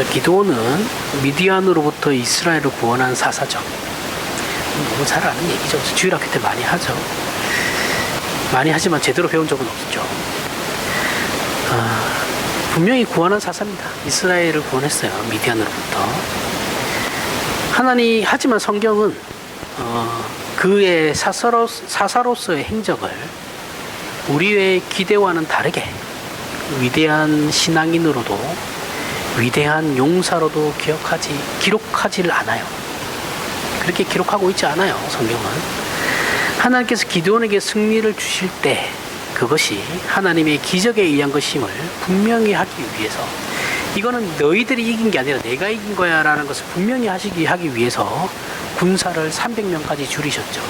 자, 기드온은 미디안으로부터 이스라엘을 구원한 사사죠. 너무 잘 아는 얘기죠. 주일학교 때 많이 하죠. 많이 하지만 제대로 배운 적은 없죠. 분명히 구원한 사사입니다. 이스라엘을 구원했어요. 미디안으로부터. 하지만 성경은 그의 사사로서의 행적을 우리의 기대와는 다르게 위대한 신앙인으로도 위대한 용사로도 기록하지를 않아요. 그렇게 기록하고 있지 않아요. 성경은. 하나님께서 기드온에게 승리를 주실 때 그것이 하나님의 기적에 의한 것임을 분명히 하기 위해서, 이거는 너희들이 이긴 게 아니라 내가 이긴 거야 라는 것을 분명히 하기 위해서 군사를 300명까지 줄이셨죠.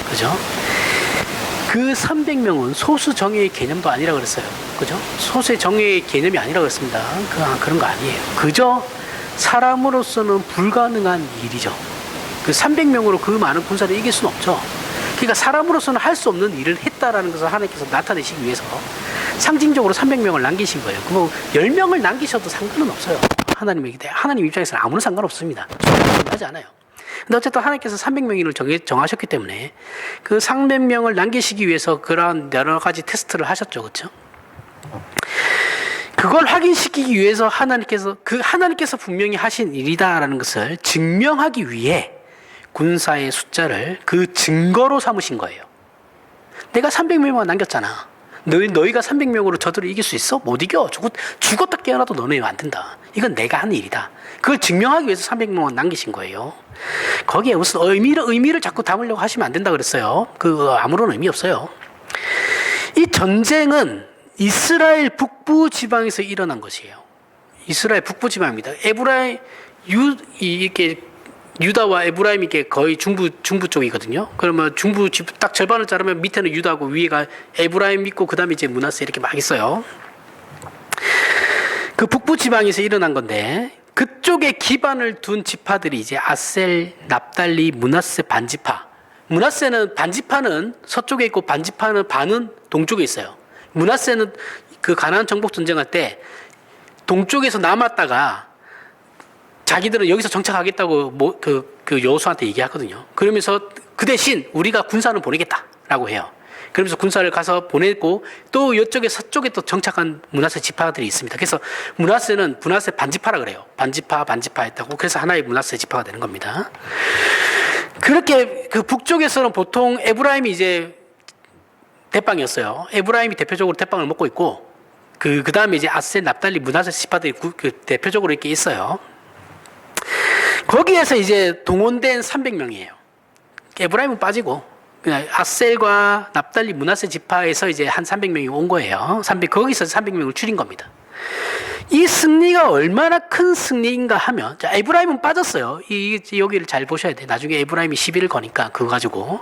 그죠? 그 300명은 소수 정예의 개념도 아니라 그랬어요. 그죠? 소수의 정예의 개념이 아니라 그랬습니다. 그런 거 아니에요. 그저 사람으로서는 불가능한 일이죠. 그 300명으로 그 많은 군사를 이길 수는 없죠. 그러니까 사람으로서는 할 수 없는 일을 했다라는 것을 하나님께서 나타내시기 위해서 상징적으로 300명을 남기신 거예요. 그럼 10명을 남기셔도 상관은 없어요. 하나님 입장에서는 아무런 상관없습니다. 하지 않아요. 근데 어쨌든 하나님께서 300명을 정하셨기 때문에 그 300명을 남기시기 위해서 그러한 여러 가지 테스트를 하셨죠. 그렇죠? 그걸 확인시키기 위해서 하나님께서 분명히 하신 일이다라는 것을 증명하기 위해 군사의 숫자를 그 증거로 삼으신 거예요. 내가 300명만 남겼잖아. 너희가 300명으로 저들을 이길 수 있어? 못 이겨. 죽었다 깨어나도 너네 안 된다. 이건 내가 하는 일이다. 그걸 증명하기 위해서 300명만 남기신 거예요. 거기에 무슨 의미를 자꾸 담으려고 하시면 안 된다 그랬어요. 아무런 의미 없어요. 이 전쟁은 이스라엘 북부 지방에서 일어난 것이에요. 이스라엘 북부 지방입니다. 유다와 에브라임이 이게 거의 중부 쪽이거든요. 그러면 중부 딱 절반을 자르면 밑에는 유다고 위에가 에브라임 있고 그다음에 이제 므낫세 이렇게 막 있어요. 그 북부 지방에서 일어난 건데 그쪽에 기반을 둔 지파들이 이제 아셀, 납달리, 므낫세, 반지파. 므낫세는 반지파는 서쪽에 있고 반은 동쪽에 있어요. 므낫세는 그 가나안 정복 전쟁할 때 동쪽에서 남았다가 자기들은 여기서 정착하겠다고 그 여호수아한테 얘기하거든요. 그러면서 그 대신 우리가 군사를 보내겠다라고 해요. 그러면서 군사를 가서 보내고 또 이쪽에 서쪽에 또 정착한 므낫세 지파들이 있습니다. 그래서 므낫세는 므낫세 반지파라 그래요. 반지파 했다고. 그래서 하나의 므낫세 지파가 되는 겁니다. 그렇게 그 북쪽에서는 보통 에브라임이 이제 대빵이었어요. 에브라임이 대표적으로 대빵을 먹고 있고 그 다음에 이제 아셀, 납달리, 므낫세 지파들이 대표적으로 이렇게 있어요. 거기에서 이제 동원된 300명이에요. 에브라임은 빠지고 그냥 아셀과 납달리, 므낫세 지파에서 이제 한 300명이 온 거예요. 거기서 300명을 줄인 겁니다. 이 승리가 얼마나 큰 승리인가 하면, 자, 에브라임은 빠졌어요. 여기를 잘 보셔야 돼. 나중에 에브라임이 시비를 거니까 그거 가지고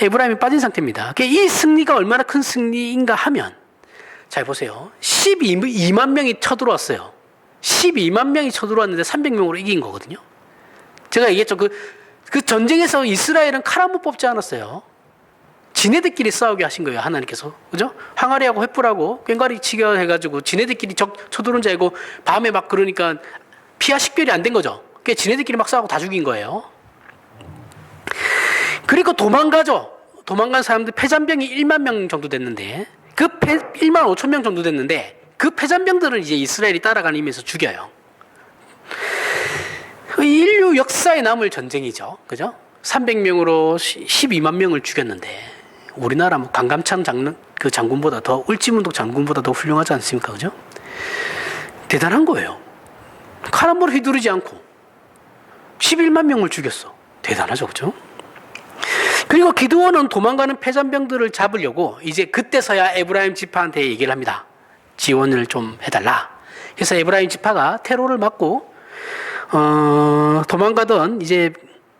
에브라임이 빠진 상태입니다. 이 승리가 얼마나 큰 승리인가 하면, 잘 보세요. 12만 명이 쳐들어왔어요. 12만 명이 쳐들어왔는데 300명으로 이긴 거거든요. 제가 얘기했죠. 그 전쟁에서 이스라엘은 칼 한 번 뽑지 않았어요. 지네들끼리 싸우게 하신 거예요. 하나님께서. 그죠? 항아리하고 횃불하고 꽹과리 치겨 해가지고 지네들끼리 쳐들어온 줄 알고 밤에 막 그러니까 피하 식별이 안 된 거죠. 그게 지네들끼리 막 싸우고 다 죽인 거예요. 그리고 도망가죠. 도망간 사람들 패잔병이 1만 명 정도 됐는데 1만 5천 명 정도 됐는데 그 패잔병들을 이제 이스라엘이 따라가면서 죽여요. 인류 역사에 남을 전쟁이죠. 그죠? 300명으로 12만 명을 죽였는데 우리나라 강감창 장군보다 더 울지문독 장군보다 더 훌륭하지 않습니까? 그죠? 대단한 거예요. 칼 한 번 휘두르지 않고 11만 명을 죽였어. 대단하죠. 그죠? 그리고 기드온은 도망가는 패잔병들을 잡으려고 이제 그때서야 에브라임 지파한테 얘기를 합니다. 지원을 좀 해달라. 그래서 에브라임 지파가 테러를 막고 도망가던 이제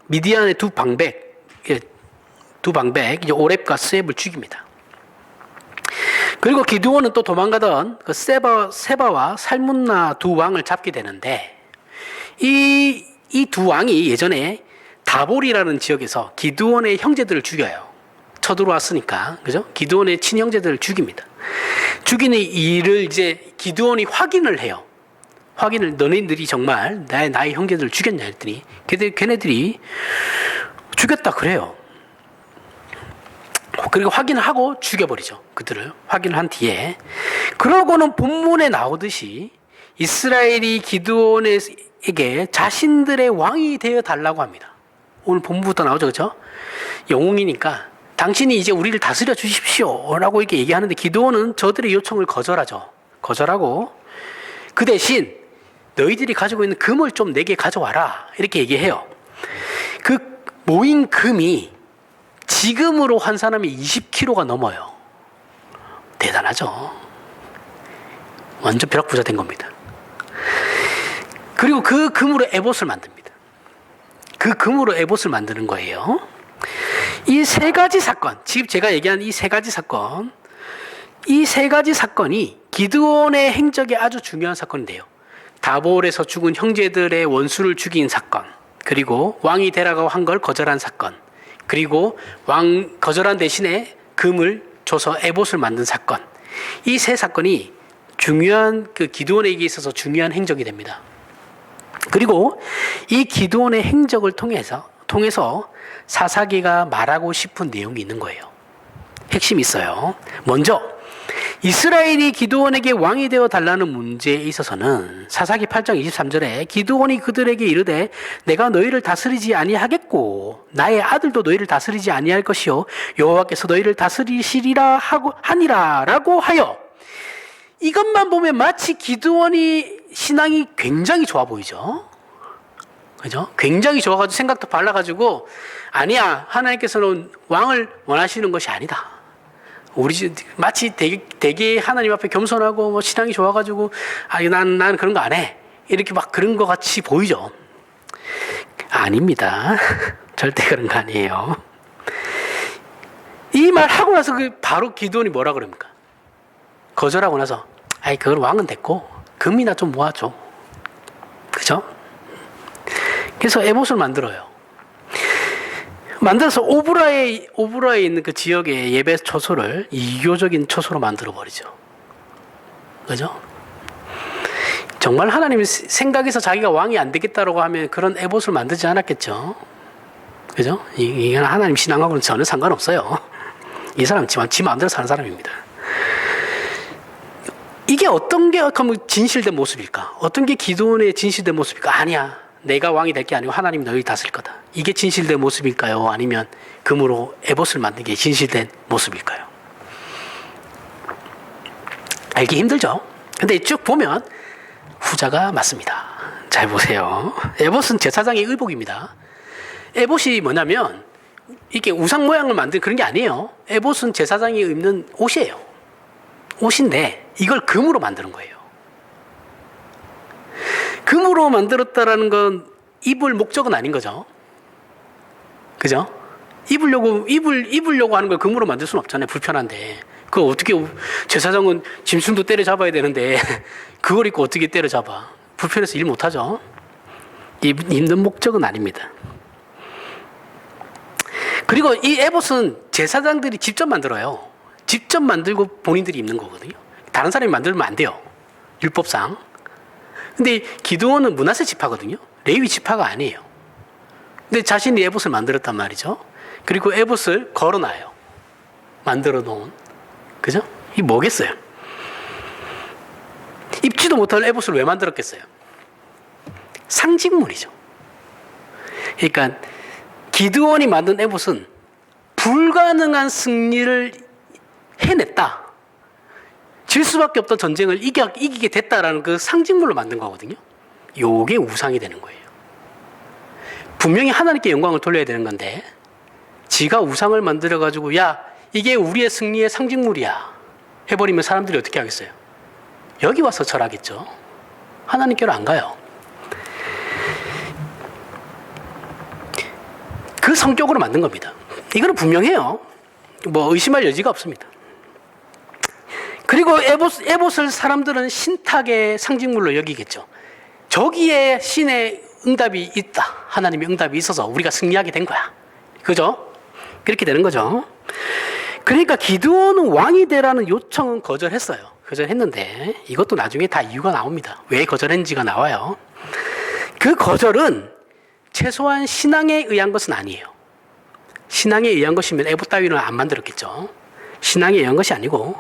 미디안의 두 방백 이제 오렙과 스웹을 죽입니다. 그리고 기드온은 또 도망가던 그 세바와 살문나 두 왕을 잡게 되는데 이 두 왕이 예전에 다볼이라는 지역에서 기드온의 형제들을 죽여요. 쳐들어왔으니까, 그죠? 기드온의 친형제들을 죽입니다. 죽이는 일을 이제 기드온이 확인을 해요. 확인을 너네들이 정말 나의 형제들을 죽였냐 했더니 걔네들이 죽였다 그래요. 그리고 확인을 하고 죽여버리죠. 그들을 확인을 한 뒤에. 그러고는 본문에 나오듯이 이스라엘이 기드온에게 자신들의 왕이 되어 달라고 합니다. 오늘 본문부터 나오죠. 그렇죠? 영웅이니까 당신이 이제 우리를 다스려 주십시오 라고 이렇게 얘기하는데 기드온은 저들의 요청을 거절하죠. 거절하고 그 대신 너희들이 가지고 있는 금을 좀 내게 가져와라 이렇게 얘기해요. 그 모인 금이 지금으로 환산하면 20kg가 넘어요. 대단하죠. 완전 벼락부자 된 겁니다. 그리고 그 금으로 에봇을 만듭니다. 그 금으로 에봇을 만드는 거예요. 이 세 가지 사건, 지금 제가 얘기한 이 세 가지 사건, 이 세 가지 사건이 기드온의 행적에 아주 중요한 사건인데요. 다볼에서 죽은 형제들의 원수를 죽인 사건, 그리고 왕이 되라고 한 걸 거절한 사건, 그리고 왕 거절한 대신에 금을 줘서 에봇을 만든 사건. 이 세 사건이 중요한 그 기드온에게 있어서 중요한 행적이 됩니다. 그리고 이 기드온의 행적을 통해서 사사기가 말하고 싶은 내용이 있는 거예요. 핵심이 있어요. 먼저 이스라엘이 기드온에게 왕이 되어 달라는 문제에 있어서는 사사기 8장 23절에 기드온이 그들에게 이르되 내가 너희를 다스리지 아니하겠고 나의 아들도 너희를 다스리지 아니할 것이요 여호와께서 너희를 다스리시리라 하니라라고 하여, 이것만 보면 마치 기드온이 신앙이 굉장히 좋아 보이죠. 그죠? 굉장히 좋아가지고 생각도 발라가지고 아니야, 하나님께서는 왕을 원하시는 것이 아니다. 우리 마치 되게 하나님 앞에 겸손하고 뭐 신앙이 좋아가지고 난 그런 거 안 해. 이렇게 막 그런 거 같이 보이죠. 아닙니다. 절대 그런 거 아니에요. 이 말 하고 나서 바로 기드온이 뭐라 그럽니까? 거절하고 나서 그걸 왕은 됐고 금이나 좀 모아줘. 그죠? 그래서 에봇을 만들어요. 만들어서 오브라에 있는 그 지역의 예배 처소를 이교적인 처소로 만들어 버리죠. 그죠? 정말 하나님 생각에서 자기가 왕이 안 되겠다라고 하면 그런 에봇을 만들지 않았겠죠. 그죠? 이건 하나님 신앙하고는 전혀 상관없어요. 이 사람 지 마음대로 사는 사람입니다. 이게 어떤 게 진실된 모습일까? 어떤 게 기드온의 진실된 모습일까? 아니야. 내가 왕이 될 게 아니고 하나님이 너희 다스릴 거다. 이게 진실된 모습일까요? 아니면 금으로 에봇을 만든 게 진실된 모습일까요? 알기 힘들죠? 근데 쭉 보면 후자가 맞습니다. 잘 보세요. 에봇은 제사장의 의복입니다. 에봇이 뭐냐면 이게 우상 모양을 만든 그런 게 아니에요. 에봇은 제사장이 입는 옷이에요. 옷인데 이걸 금으로 만드는 거예요. 금으로 만들었다라는 건 입을 목적은 아닌 거죠. 그죠? 입으려고 하는 걸 금으로 만들 수는 없잖아요. 불편한데. 그거 어떻게, 제사장은 짐승도 때려잡아야 되는데, 그걸 입고 어떻게 때려잡아? 불편해서 일 못하죠? 입는 목적은 아닙니다. 그리고 이 에봇은 제사장들이 직접 만들어요. 직접 만들고 본인들이 입는 거거든요. 다른 사람이 만들면 안 돼요. 율법상. 근데 기드온은 므낫세 지파거든요. 레위 지파가 아니에요. 근데 자신이 에봇을 만들었단 말이죠. 그리고 에봇을 걸어놔요. 만들어 놓은. 그죠? 이게 뭐겠어요? 입지도 못할 에봇을 왜 만들었겠어요? 상징물이죠. 그러니까 기드온이 만든 에봇은 불가능한 승리를 해냈다. 질 수밖에 없던 전쟁을 이기게 됐다라는 그 상징물로 만든 거거든요. 요게 우상이 되는 거예요. 분명히 하나님께 영광을 돌려야 되는 건데 지가 우상을 만들어가지고 야 이게 우리의 승리의 상징물이야 해버리면 사람들이 어떻게 하겠어요? 여기 와서 절하겠죠. 하나님께로 안 가요. 그 성격으로 만든 겁니다. 이거는 분명해요. 뭐 의심할 여지가 없습니다. 그리고 에봇을 사람들은 신탁의 상징물로 여기겠죠. 저기에 신의 응답이 있다. 하나님의 응답이 있어서 우리가 승리하게 된 거야. 그죠? 그렇게 되는 거죠. 그러니까 기드온은 왕이 되라는 요청은 거절했어요. 거절했는데 이것도 나중에 다 이유가 나옵니다. 왜 거절했는지가 나와요. 그 거절은 최소한 신앙에 의한 것은 아니에요. 신앙에 의한 것이면 애보 따위는 안 만들었겠죠. 신앙에 의한 것이 아니고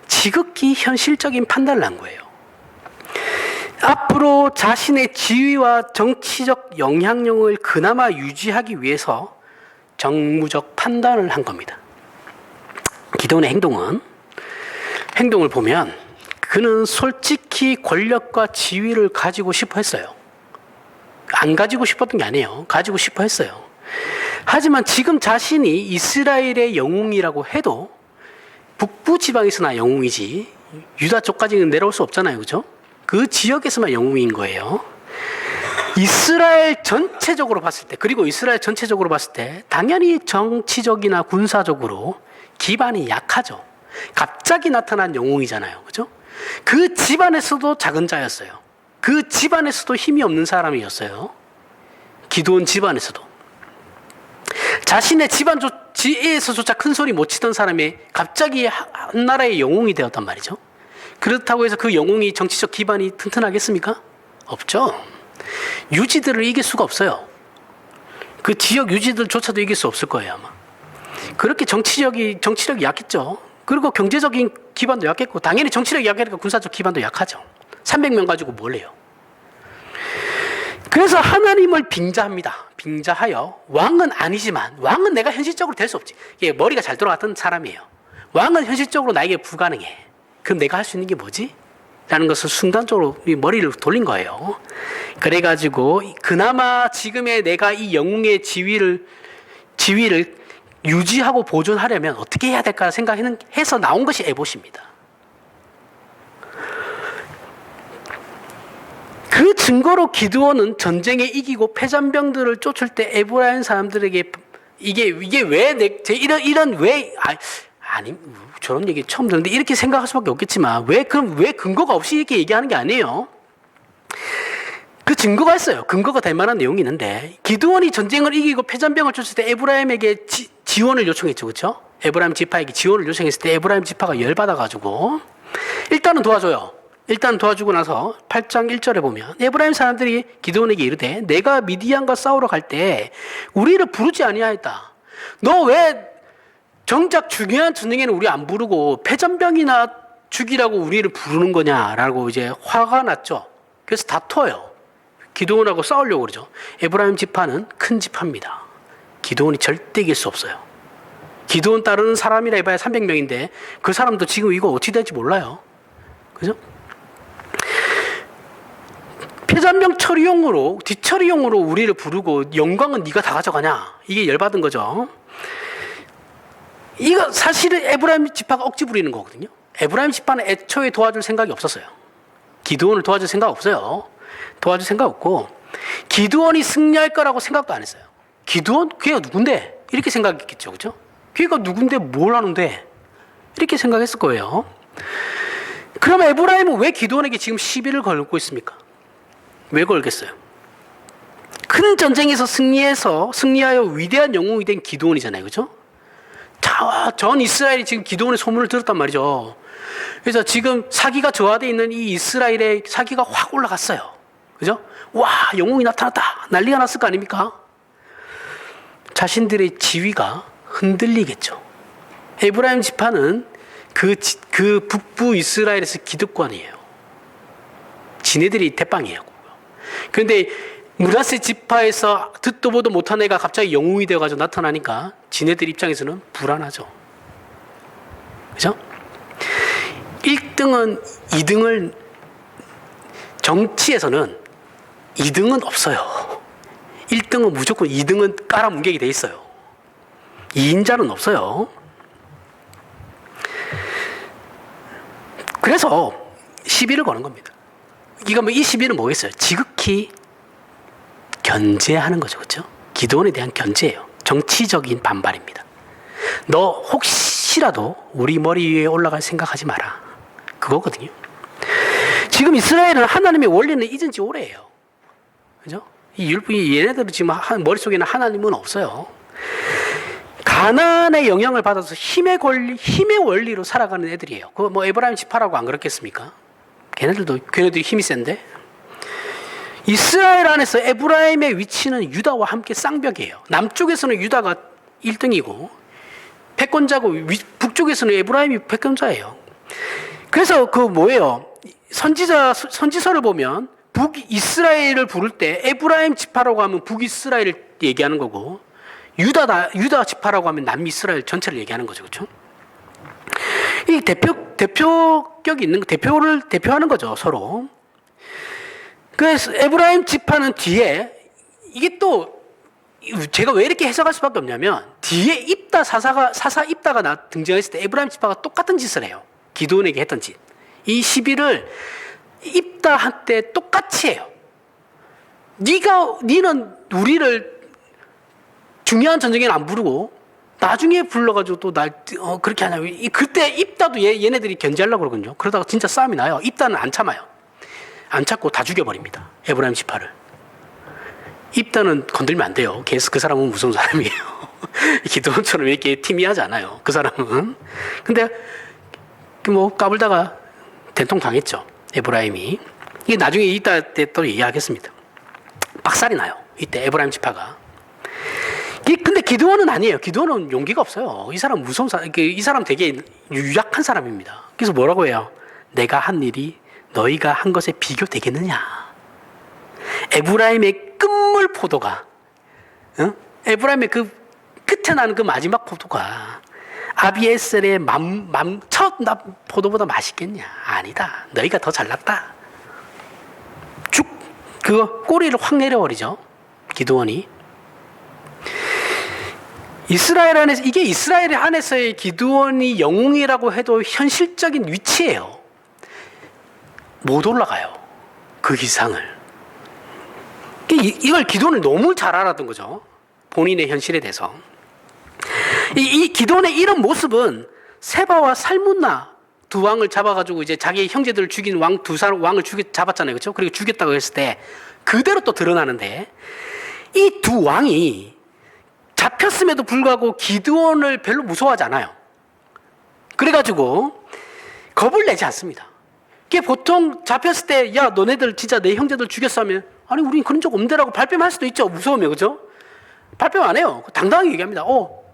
지극히 현실적인 판단을 한 거예요. 앞으로 자신의 지위와 정치적 영향력을 그나마 유지하기 위해서 정무적 판단을 한 겁니다. 기도원의 행동을 보면 그는 솔직히 권력과 지위를 가지고 싶어 했어요. 안 가지고 싶었던 게 아니에요. 가지고 싶어 했어요. 하지만 지금 자신이 이스라엘의 영웅이라고 해도 북부 지방에서나 영웅이지 유다 쪽까지는 내려올 수 없잖아요. 그죠? 그 지역에서만 영웅인 거예요. 이스라엘 전체적으로 봤을 때, 그리고 이스라엘 전체적으로 봤을 때 당연히 정치적이나 군사적으로 기반이 약하죠. 갑자기 나타난 영웅이잖아요. 그죠? 그 집안에서도 작은 자였어요. 그 집안에서도 힘이 없는 사람이었어요. 기드온 집안에서도. 자신의 집안에서조차 큰 소리 못 치던 사람이 갑자기 한 나라의 영웅이 되었단 말이죠. 그렇다고 해서 그 영웅이 정치적 기반이 튼튼하겠습니까? 없죠. 유지들을 이길 수가 없어요. 그 지역 유지들조차도 이길 수 없을 거예요, 아마. 그렇게 정치력이 약했죠. 그리고 경제적인 기반도 약했고, 당연히 정치력이 약하니까 군사적 기반도 약하죠. 300명 가지고 뭘 해요? 그래서 하나님을 빙자하여 왕은 아니지만 왕은 내가 현실적으로 될 수 없지. 이게 머리가 잘 돌아갔던 사람이에요. 왕은 현실적으로 나에게 불가능해. 그럼 내가 할 수 있는 게 뭐지? 라는 것을 순간적으로 머리를 돌린 거예요. 그래가지고 그나마 지금의 내가 이 영웅의 지위를 유지하고 보존하려면 어떻게 해야 될까 생각해서 나온 것이 에봇입니다. 그 증거로 기드온은 전쟁에 이기고 패잔병들을 쫓을 때 에브라임 사람들에게 이게 왜 저런 얘기 처음 듣는데 이렇게 생각할 수밖에 없겠지만 왜 근거가 없이 이렇게 얘기하는 게 아니에요. 그 증거가 있어요. 근거가 될 만한 내용이 있는데 기드온이 전쟁을 이기고 패잔병을 쫓을 때 에브라임에게 지원을 요청했죠. 그렇죠? 에브라임 지파에게 지원을 요청했을 때 에브라임 지파가 열받아가지고 일단은 도와줘요. 일단 도와주고 나서 8장 1절에 보면 에브라임 사람들이 기드온에게 이르되 내가 미디안과 싸우러 갈 때 우리를 부르지 아니하였다. 너 왜 정작 중요한 전쟁에는 우리 안 부르고 패잔병이나 죽이라고 우리를 부르는 거냐라고 이제 화가 났죠. 그래서 다퉈요. 기드온하고 싸우려고 그러죠. 에브라임 지파는 큰 지파입니다. 기드온이 절대 이길 수 없어요. 기드온 따르는 사람이라 해봐야 300명인데 그 사람도 지금 이거 어떻게 될지 몰라요. 그죠? 패잔병 뒷처리용으로 우리를 부르고 영광은 네가 다 가져가냐. 이게 열받은 거죠. 이거 사실은 에브라임 지파가 억지 부리는 거거든요. 에브라임 지파는 애초에 도와줄 생각이 없었어요. 기드온을 도와줄 생각 없어요. 도와줄 생각 없고 기드온이 승리할 거라고 생각도 안 했어요. 기드온? 걔가 누군데? 이렇게 생각했겠죠. 그죠? 걔가 누군데 뭘 하는데? 이렇게 생각했을 거예요. 그럼 에브라임은 왜 기드온에게 지금 시비를 걸고 있습니까? 왜 걸겠어요? 큰 전쟁에서 승리하여 위대한 영웅이 된 기드온이잖아요. 그죠? 전 이스라엘이 지금 기드온의 소문을 들었단 말이죠. 그래서 지금 사기가 저하되어 있는 이 이스라엘의 사기가 확 올라갔어요. 그죠? 와, 영웅이 나타났다. 난리가 났을 거 아닙니까? 자신들의 지위가 흔들리겠죠. 에브라임 지파는 그 북부 이스라엘에서 기득권이에요. 지네들이 대빵이에요. 그런데 므낫세 지파에서 듣도 보도 못한 애가 갑자기 영웅이 되어가지고 나타나니까 지네들 입장에서는 불안하죠. 그죠? 1등은 2등을 정치에서는 2등은 없어요. 1등은 무조건 2등은 깔아뭉개게 돼 있어요. 2인자는 없어요. 그래서 시비를 거는 겁니다. 이 시비는 뭐겠어요? 지극히 견제하는 거죠. 그렇죠? 기드온에 대한 견제예요. 정치적인 반발입니다. 너 혹시라도 우리 머리 위에 올라갈 생각하지 마라. 그거거든요. 지금 이스라엘은 하나님의 원리는 잊은 지 오래예요. 그죠? 얘네들은 지금 머릿속에는 하나님은 없어요. 가난의 영향을 받아서 힘의 원리로 살아가는 애들이에요. 그 뭐 에브라임 지파라고 안 그렇겠습니까? 걔네들이 힘이 센데. 이스라엘 안에서 에브라임의 위치는 유다와 함께 쌍벽이에요. 남쪽에서는 유다가 1등이고 패권자고 북쪽에서는 에브라임이 패권자예요. 그래서 그 뭐예요? 선지서를 보면 북이스라엘을 부를 때 에브라임 지파라고 하면 북이스라엘을 얘기하는 거고 유다 지파라고 하면 남이스라엘 전체를 얘기하는 거죠. 그렇죠? 이 대표격이 있는 대표를 대표하는 거죠, 서로. 그래서 에브라임 지파는 뒤에 이게 또 제가 왜 이렇게 해석할 수밖에 없냐면 뒤에 사사 입다가 등장했을 때 에브라임 지파가 똑같은 짓을 해요. 기드온에게 했던 짓. 이 시비를 입다한테 똑같이 해요. 니는 우리를 중요한 전쟁에는 안 부르고 나중에 불러가지고 또 그렇게 하냐. 그때 입다도 얘네들이 견제하려고 그러거든요. 그러다가 진짜 싸움이 나요. 입다는 안 참아요. 안 참고 다 죽여버립니다. 에브라임 지파를. 입다는 건들면 안 돼요. 그 사람은 무서운 사람이에요. 기드온처럼 이렇게 티미하지 않아요. 그 사람은. 근데 뭐 까불다가 된통 당했죠. 에브라임이. 이게 나중에 입다 때 또 이야기하겠습니다. 박살이 나요. 이때 에브라임 지파가. 근데 기드온은 아니에요. 기드온은 용기가 없어요. 이 사람 무서운 사람, 이 사람 되게 유약한 사람입니다. 그래서 뭐라고 해요? 내가 한 일이 너희가 한 것에 비교되겠느냐? 에브라임의 끝물 포도가, 에브라임의 그 끝에 나는 그 마지막 포도가 아비에셀의 첫 포도보다 맛있겠냐? 아니다. 너희가 더 잘났다. 그거 꼬리를 확 내려버리죠. 기드온이. 이게 이스라엘 안에서의 기드온이 영웅이라고 해도 현실적인 위치예요. 못 올라가요. 그 이상을. 이걸 기드온을 너무 잘 알았던 거죠. 본인의 현실에 대해서. 이 기드온의 이런 모습은 세바와 살문나 두 왕을 잡아가지고 이제 자기 형제들을 죽인 왕을 잡았잖아요. 그렇죠? 그리고 죽였다고 했을 때 그대로 또 드러나는데 이 두 왕이 잡혔음에도 불구하고 기드온을 별로 무서워하지 않아요. 그래가지고 겁을 내지 않습니다. 이게 보통 잡혔을 때, 야, 너네들 진짜 내 형제들 죽였어 하면, 아니, 우린 그런 적 없는데라고 발뺌할 수도 있죠. 무서우면, 그죠? 발뺌 안 해요. 당당하게 얘기합니다.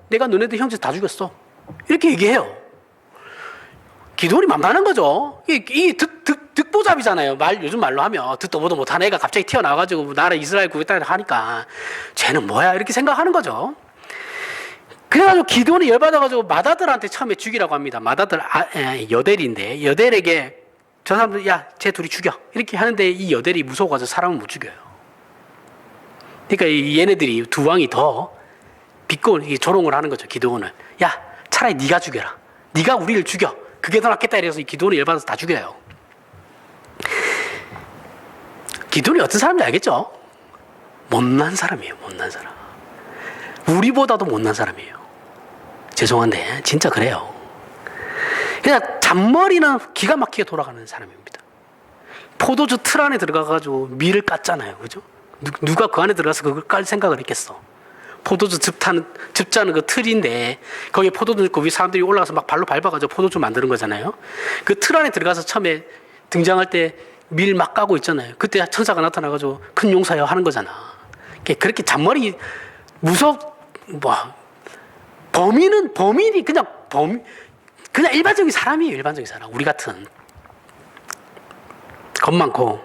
내가 너네들 형제 다 죽였어. 이렇게 얘기해요. 기드온이 만만한 거죠. 득보잡이잖아요. 요즘 말로 하면. 듣도 보도 못한 애가 갑자기 튀어나와가지고 나라 이스라엘 구했다 하니까 쟤는 뭐야? 이렇게 생각하는 거죠. 그래가지고 기드온이 열받아가지고 맏아들한테 처음에 죽이라고 합니다. 맏아들 여델인데 여델에게 저 사람들 야, 쟤 둘이 죽여. 이렇게 하는데 이 여델이 무서워가지고 사람을 못 죽여요. 그러니까 얘네들이 두 왕이 더 비꼬는 조롱을 하는 거죠. 기드온을. 야, 차라리 네가 죽여라. 네가 우리를 죽여. 그게 더 낫겠다 이래서 기드온이 열받아서 다 죽여요. 기드온이 어떤 사람인지 알겠죠? 못난 사람이에요. 못난 사람. 우리보다도 못난 사람이에요. 죄송한데 진짜 그래요. 그냥 잔머리는 기가 막히게 돌아가는 사람입니다. 포도주 틀 안에 들어가가지고 밀을 깠잖아요. 그죠? 누가 그 안에 들어가서 그걸 깔 생각을 했겠어. 포도주 즙자는 그 틀인데 거기에 포도주 넣고 위에 사람들이 올라가서 막 발로 밟아가지고 포도주 만드는 거잖아요. 그 틀 안에 들어가서 처음에 등장할 때 밀 막 까고 있잖아요. 그때 천사가 나타나가지고 큰 용사여 하는 거잖아. 그렇게 잔머리 범인이 그냥 일반적인 사람이에요. 일반적인 사람. 우리 같은 겁 많고.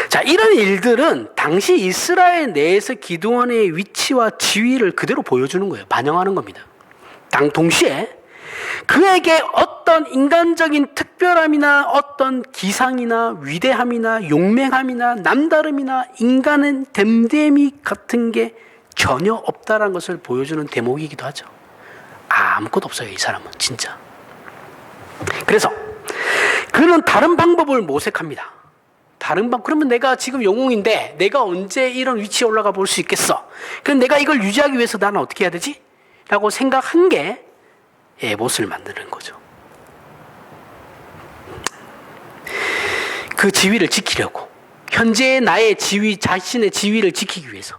자, 이런 일들은 당시 이스라엘 내에서 기드온의 위치와 지위를 그대로 보여주는 거예요. 반영하는 겁니다. 동시에 그에게 어떤 인간적인 특별함이나 어떤 기상이나 위대함이나 용맹함이나 남다름이나 인간의 됨됨이 같은 게 전혀 없다는 것을 보여주는 대목이기도 하죠. 아무것도 없어요. 이 사람은 진짜. 그래서 그는 다른 방법을 모색합니다. 그러면 내가 지금 영웅인데 내가 언제 이런 위치에 올라가 볼 수 있겠어? 그럼 내가 이걸 유지하기 위해서 나는 어떻게 해야 되지? 라고 생각한 게 에봇을 만드는 거죠. 그 지위를 지키려고. 현재의 나의 자신의 지위를 지키기 위해서.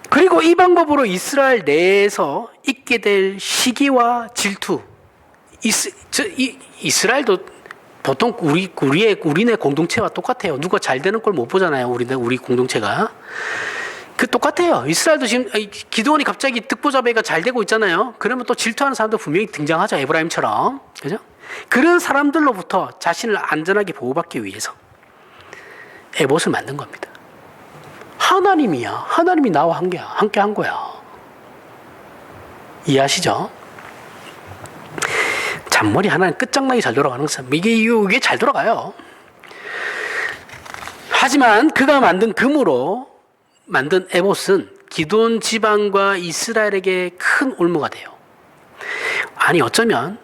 그리고 그리고 이 방법으로 이스라엘 내에서 있게 될 시기와 질투. 이스라엘도 보통 우리네 공동체와 똑같아요. 누가 잘 되는 걸 못 보잖아요. 우리 공동체가. 그 똑같아요. 이스라엘도 지금 기드온이 갑자기 득보잡이가 잘 되고 있잖아요. 그러면 또 질투하는 사람도 분명히 등장하죠. 에브라임처럼. 그죠? 그런 사람들로부터 자신을 안전하게 보호받기 위해서 에봇을 만든 겁니다. 하나님이야. 하나님이 나와 함께 한 거야. 이해하시죠? 잔머리 하나는 끝장나게 잘 돌아가는 사람. 이게 잘 돌아가요. 하지만 그가 만든 금으로 만든 에봇은 기드온 지방과 이스라엘에게 큰 올무가 돼요. 아니 어쩌면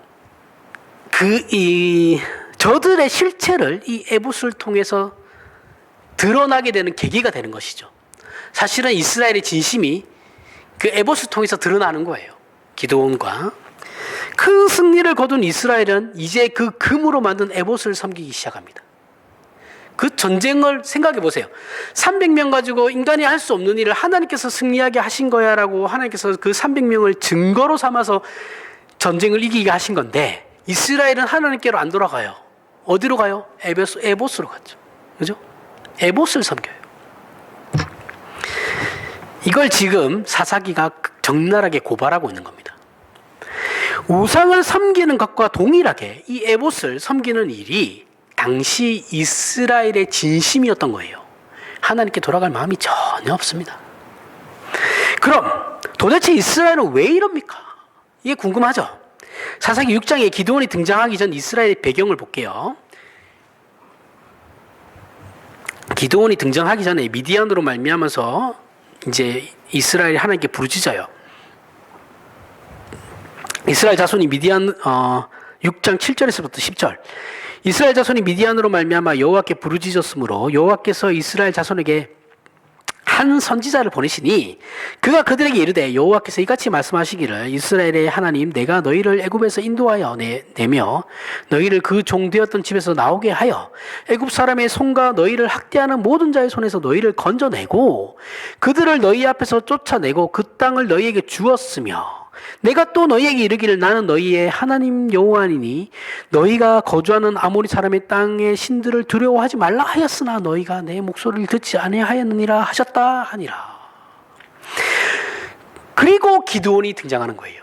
저들의 실체를 이 에봇을 통해서 드러나게 되는 계기가 되는 것이죠. 사실은 이스라엘의 진심이 그 에봇을 통해서 드러나는 거예요. 기드온과 큰 승리를 거둔 이스라엘은 이제 그 금으로 만든 에봇을 섬기기 시작합니다. 그 전쟁을 생각해 보세요. 300명 가지고 인간이 할 수 없는 일을 하나님께서 승리하게 하신 거야 라고 하나님께서 그 300명을 증거로 삼아서 전쟁을 이기게 하신 건데 이스라엘은 하나님께로 안 돌아가요. 어디로 가요? 에봇으로 갔죠. 그죠? 에봇을 섬겨요. 이걸 지금 사사기가 적나라하게 고발하고 있는 겁니다. 우상을 섬기는 것과 동일하게 이 에봇을 섬기는 일이 당시 이스라엘의 진심이었던 거예요. 하나님께 돌아갈 마음이 전혀 없습니다. 그럼 도대체 이스라엘은 왜 이럽니까? 이게 궁금하죠? 사사기 6장에 기드온이 등장하기 전 이스라엘의 배경을 볼게요. 기드온이 등장하기 전에 미디안으로 말미암아서 이제 이스라엘이 하나님께 부르짖어요. 이스라엘 자손이 미디안 6장 7절에서부터 10절. 이스라엘 자손이 미디안으로 말미암아 여호와께 부르짖었으므로 여호와께서 이스라엘 자손에게 한 선지자를 보내시니 그가 그들에게 이르되 여호와께서 이같이 말씀하시기를 이스라엘의 하나님 내가 너희를 애굽에서 인도하여 내며 너희를 그 종 되었던 집에서 나오게 하여 애굽 사람의 손과 너희를 학대하는 모든 자의 손에서 너희를 건져내고 그들을 너희 앞에서 쫓아내고 그 땅을 너희에게 주었으며 내가 또 너희에게 이르기를 나는 너희의 하나님 여호와니니 너희가 거주하는 아모리 사람의 땅의 신들을 두려워하지 말라 하였으나 너희가 내 목소리를 듣지 아니하였느니라 하셨다 하니라. 그리고 기드온이 등장하는 거예요.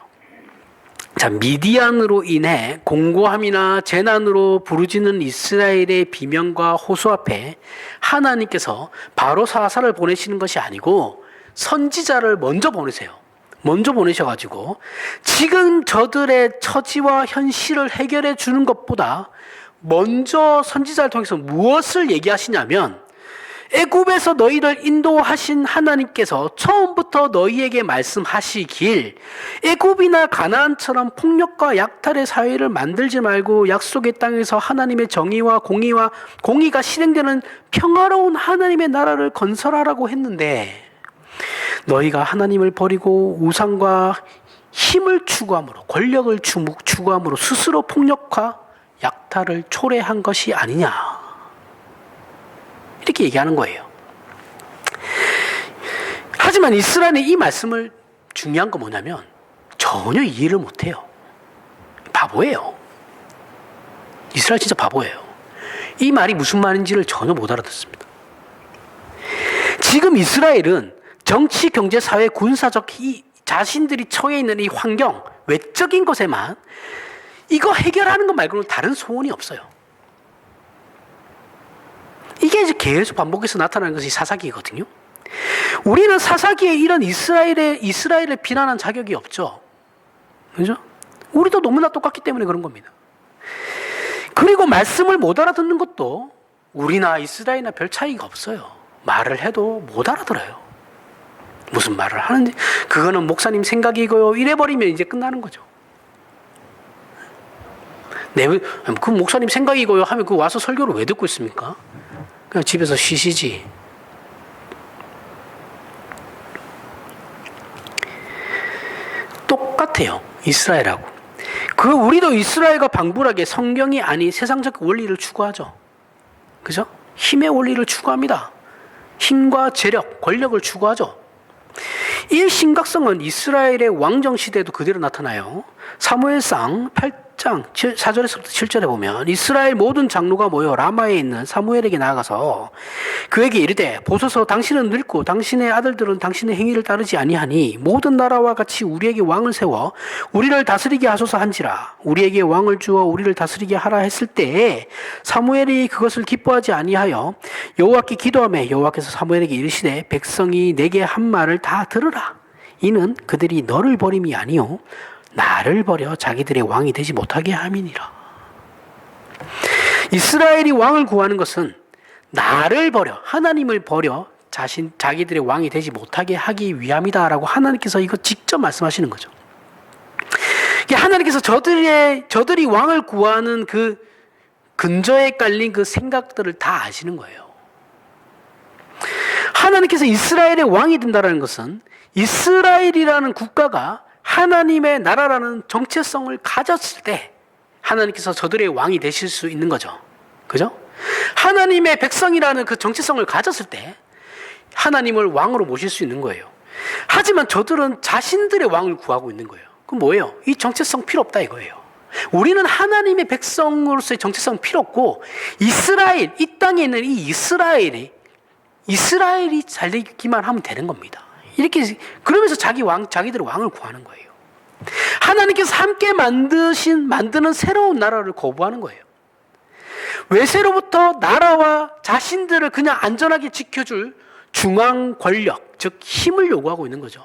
자, 미디안으로 인해 공고함이나 재난으로 부르짖는 이스라엘의 비명과 호소 앞에 하나님께서 바로 사사를 보내시는 것이 아니고 선지자를 먼저 보내세요. 먼저 보내셔가지고 지금 저들의 처지와 현실을 해결해 주는 것보다 먼저 선지자를 통해서 무엇을 얘기하시냐면 애굽에서 너희를 인도하신 하나님께서 처음부터 너희에게 말씀하시길 애굽이나 가나안처럼 폭력과 약탈의 사회를 만들지 말고 약속의 땅에서 하나님의 정의와 공의가 실행되는 평화로운 하나님의 나라를 건설하라고 했는데 너희가 하나님을 버리고 우상과 힘을 추구함으로 권력을 추구함으로 스스로 폭력과 약탈을 초래한 것이 아니냐 이렇게 얘기하는 거예요. 하지만 이스라엘은 이 말씀을 중요한 거 뭐냐면 전혀 이해를 못해요. 바보예요. 이스라엘 진짜 바보예요. 이 말이 무슨 말인지를 전혀 못 알아듣습니다. 지금 이스라엘은 정치, 경제, 사회, 군사적 자신들이 처해 있는 이 환경, 외적인 것에만 이거 해결하는 것 말고는 다른 소원이 없어요. 이게 이제 계속 반복해서 나타나는 것이 사사기거든요. 우리는 사사기에 이런 이스라엘을 비난한 자격이 없죠. 그죠? 우리도 너무나 똑같기 때문에 그런 겁니다. 그리고 말씀을 못 알아듣는 것도 우리나 이스라엘이나 별 차이가 없어요. 말을 해도 못 알아들어요. 무슨 말을 하는지 그거는 목사님 생각이고요. 이래버리면 이제 끝나는 거죠. 그 목사님 생각이고요 하면 그 와서 설교를 왜 듣고 있습니까? 그냥 집에서 쉬시지. 똑같아요. 이스라엘하고. 우리도 이스라엘과 방불하게 성경이 아닌 세상적 원리를 추구하죠. 그죠? 힘의 원리를 추구합니다. 힘과 재력, 권력을 추구하죠. 이 심각성은 이스라엘의 왕정 시대에도 그대로 나타나요. 사무엘상 8장 4절에서부터 7절에 보면 이스라엘 모든 장로가 모여 라마에 있는 사무엘에게 나아가서 그에게 이르되 보소서 당신은 늙고 당신의 아들들은 당신의 행위를 따르지 아니하니 모든 나라와 같이 우리에게 왕을 세워 우리를 다스리게 하소서 한지라. 우리에게 왕을 주어 우리를 다스리게 하라 했을 때에 사무엘이 그것을 기뻐하지 아니하여 여호와께 기도하며 여호와께서 사무엘에게 이르시되 백성이 내게 한 말을 다 들으라. 이는 그들이 너를 버림이 아니요 나를 버려 자기들의 왕이 되지 못하게 함이니라. 이스라엘이 왕을 구하는 것은 나를 버려, 하나님을 버려 자기들의 왕이 되지 못하게 하기 위함이다라고 하나님께서 이거 직접 말씀하시는 거죠. 하나님께서 저들이 왕을 구하는 그 근저에 깔린 그 생각들을 다 아시는 거예요. 하나님께서 이스라엘의 왕이 된다는 것은 이스라엘이라는 국가가 하나님의 나라라는 정체성을 가졌을 때 하나님께서 저들의 왕이 되실 수 있는 거죠. 그죠? 하나님의 백성이라는 그 정체성을 가졌을 때 하나님을 왕으로 모실 수 있는 거예요. 하지만 저들은 자신들의 왕을 구하고 있는 거예요. 그럼 뭐예요? 이 정체성 필요 없다 이거예요. 우리는 하나님의 백성으로서의 정체성 필요 없고 이스라엘, 이 땅에 있는 이 이스라엘이 잘 되기만 하면 되는 겁니다. 이렇게 그러면서 자기들의 왕을 구하는 거예요. 하나님께서 함께 만드는 새로운 나라를 거부하는 거예요. 외세로부터 나라와 자신들을 그냥 안전하게 지켜줄 중앙 권력, 즉 힘을 요구하고 있는 거죠.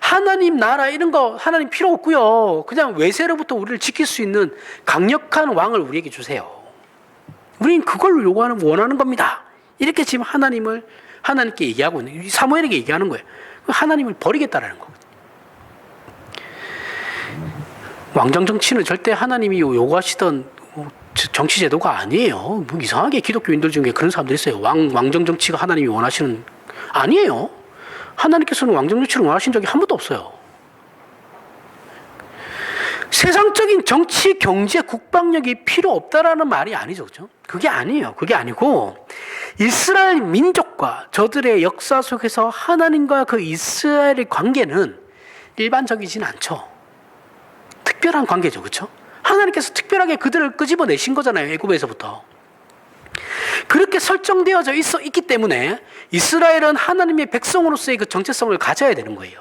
하나님 나라 이런 거 하나님 필요 없고요. 그냥 외세로부터 우리를 지킬 수 있는 강력한 왕을 우리에게 주세요. 우리는 그걸 원하는 겁니다. 이렇게 지금 하나님께 얘기하고 있는, 사무엘에게 얘기하는 거예요. 하나님을 버리겠다라는 거거든요. 왕정 정치는 절대 하나님이 요구하시던 정치 제도가 아니에요. 뭐 이상하게 기독교인들 중에 그런 사람들이 있어요. 왕정 정치가 하나님이 원하시는, 아니에요. 하나님께서는 왕정 정치를 원하신 적이 한 번도 없어요. 세상적인 정치, 경제, 국방력이 필요 없다라는 말이 아니죠. 그죠? 그게 아니에요. 그게 아니고 이스라엘 민족과 저들의 역사 속에서 하나님과 그 이스라엘의 관계는 일반적이진 않죠. 특별한 관계죠. 그렇죠? 하나님께서 특별하게 그들을 끄집어내신 거잖아요. 애굽에서부터. 그렇게 설정되어져 있기 때문에 이스라엘은 하나님의 백성으로서의 그 정체성을 가져야 되는 거예요.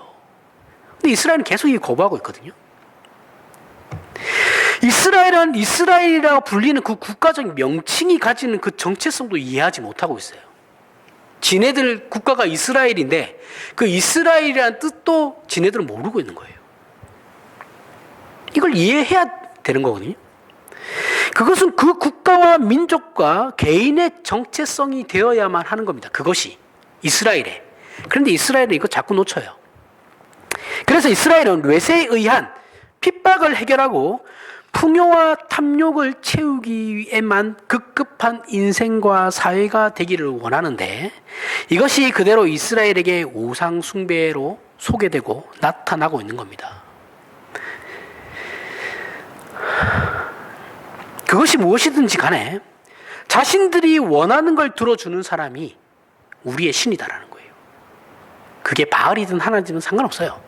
근데 이스라엘은 계속 이 거부하고 있거든요. 이스라엘은 이스라엘이라고 불리는 그 국가적 명칭이 가지는 그 정체성도 이해하지 못하고 있어요. 지네들 국가가 이스라엘인데 그 이스라엘이라는 뜻도 지네들은 모르고 있는 거예요. 이걸 이해해야 되는 거거든요. 그것은 그 국가와 민족과 개인의 정체성이 되어야만 하는 겁니다. 그것이 이스라엘에. 그런데 이스라엘은 이거 자꾸 놓쳐요. 그래서 이스라엘은 외세에 의한 핍박을 해결하고 풍요와 탐욕을 채우기 위해만 급급한 인생과 사회가 되기를 원하는데 이것이 그대로 이스라엘에게 우상 숭배로 소개되고 나타나고 있는 겁니다. 그것이 무엇이든지 간에 자신들이 원하는 걸 들어주는 사람이 우리의 신이다라는 거예요. 그게 바알이든 하나님이든 상관없어요.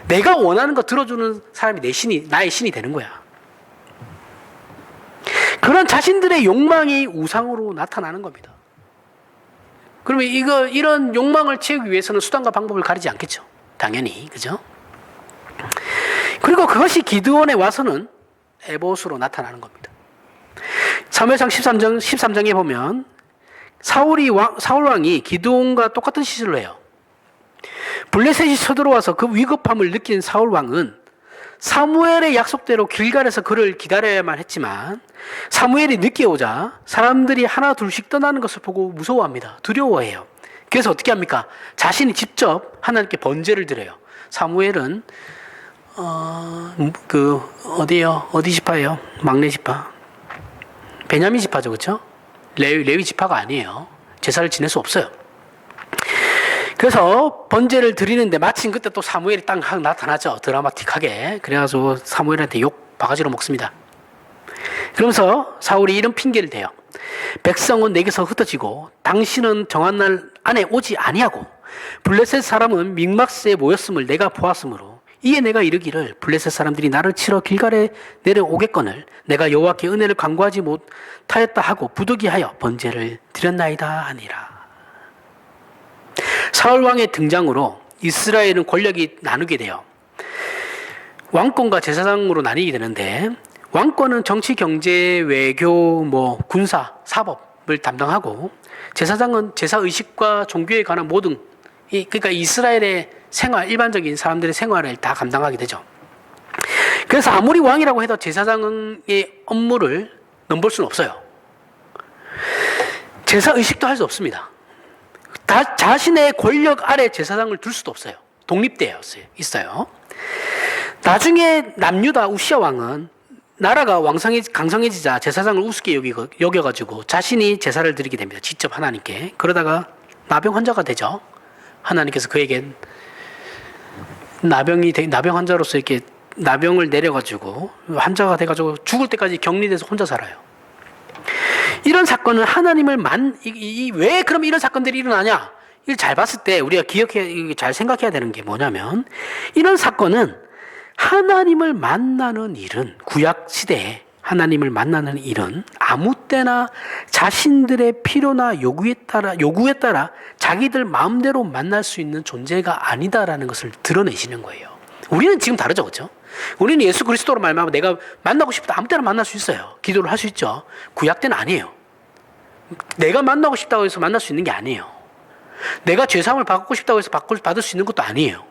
내가 원하는 거 들어주는 사람이 나의 신이 되는 거야. 그런 자신들의 욕망이 우상으로 나타나는 겁니다. 그러면 이런 욕망을 채우기 위해서는 수단과 방법을 가리지 않겠죠. 당연히, 그죠? 그리고 그것이 기드온에 와서는 에봇으로 나타나는 겁니다. 사무엘상 13장에 보면 사울 왕이 기드온과 똑같은 시절로 해요. 블레셋이 쳐들어와서 그 위급함을 느낀 사울 왕은 사무엘의 약속대로 길갈에서 그를 기다려야만 했지만 사무엘이 늦게 오자 사람들이 하나 둘씩 떠나는 것을 보고 무서워합니다. 두려워해요. 그래서 어떻게 합니까? 자신이 직접 하나님께 번제를 드려요. 사무엘은 어디 지파예요? 막내 지파. 베냐민 지파죠, 그렇죠? 레위 지파가 아니에요. 제사를 지낼 수 없어요. 그래서 번제를 드리는데 마침 그때 또 사무엘이 딱 나타나죠. 드라마틱하게. 그래가지고 사무엘한테 욕 바가지로 먹습니다. 그러면서 사울이 이런 핑계를 대요. 백성은 내게서 흩어지고 당신은 정한 날 안에 오지 아니하고 블레셋 사람은 믹마스에 모였음을 내가 보았으므로 이에 내가 이르기를 블레셋 사람들이 나를 치러 길갈에 내려오겠거늘 내가 여호와께 은혜를 간구하지 못하였다 하고 부득이하여 번제를 드렸나이다 하니라. 사울 왕의 등장으로 이스라엘은 권력이 나누게 돼요. 왕권과 제사장으로 나뉘게 되는데, 왕권은 정치, 경제, 외교, 군사, 사법을 담당하고, 제사장은 제사의식과 종교에 관한 모든, 그러니까 이스라엘의 생활, 일반적인 사람들의 생활을 다 감당하게 되죠. 그래서 아무리 왕이라고 해도 제사장의 업무를 넘볼 수는 없어요. 제사의식도 할 수 없습니다. 자신의 권력 아래 제사장을 둘 수도 없어요. 독립되어 있어요. 나중에 남유다 우시아 왕은 나라가 강성해지자 제사장을 우습게 여겨가지고 자신이 제사를 드리게 됩니다. 직접 하나님께. 그러다가 나병 환자가 되죠. 하나님께서 그에게 나병 환자로서 이렇게 나병을 내려가지고 환자가 돼가지고 죽을 때까지 격리돼서 혼자 살아요. 이런 사건은 하나님을 왜 그럼 이런 사건들이 일어나냐? 이걸 잘 봤을 때 우리가 잘 생각해야 되는 게 뭐냐면, 이런 사건은 하나님을 만나는 일은, 구약 시대에 하나님을 만나는 일은 아무 때나 자신들의 필요나 요구에 따라 자기들 마음대로 만날 수 있는 존재가 아니다라는 것을 드러내시는 거예요. 우리는 지금 다르죠, 그렇죠? 우리는 예수 그리스도로 말하면 내가 만나고 싶다 아무 때나 만날 수 있어요. 기도를 할 수 있죠. 구약 때는 아니에요. 내가 만나고 싶다고 해서 만날 수 있는 게 아니에요. 내가 죄사함을 받고 싶다고 해서 받을 수 있는 것도 아니에요.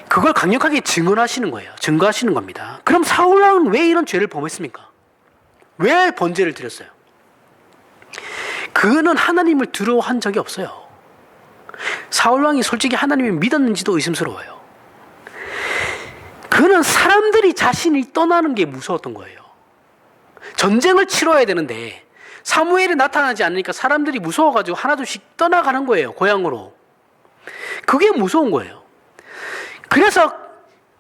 그걸 강력하게 증언하시는 거예요. 증거하시는 겁니다. 그럼 사울왕은 왜 이런 죄를 범했습니까? 왜 번제를 드렸어요? 그는 하나님을 두려워한 적이 없어요. 사울왕이 솔직히 하나님을 믿었는지도 의심스러워요. 그는 사람들이 자신이 떠나는 게 무서웠던 거예요. 전쟁을 치러야 되는데 사무엘이 나타나지 않으니까 사람들이 무서워가지고 하나둘씩 떠나가는 거예요. 고향으로. 그게 무서운 거예요. 그래서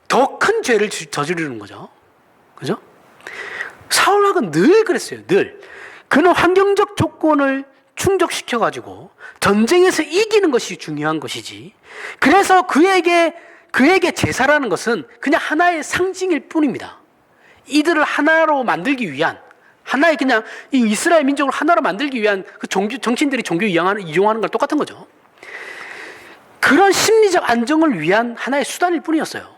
더 큰 죄를 저지르는 거죠. 그죠? 사울왕은 늘 그랬어요. 늘. 그는 환경적 조건을 충족시켜가지고 전쟁에서 이기는 것이 중요한 것이지. 그래서 그에게 제사라는 것은 그냥 하나의 상징일 뿐입니다. 이들을 하나로 만들기 위한, 하나의 그냥 이 이스라엘 민족을 하나로 만들기 위한 그 정치인들이 종교 이용하는 걸 똑같은 거죠. 그런 심리적 안정을 위한 하나의 수단일 뿐이었어요.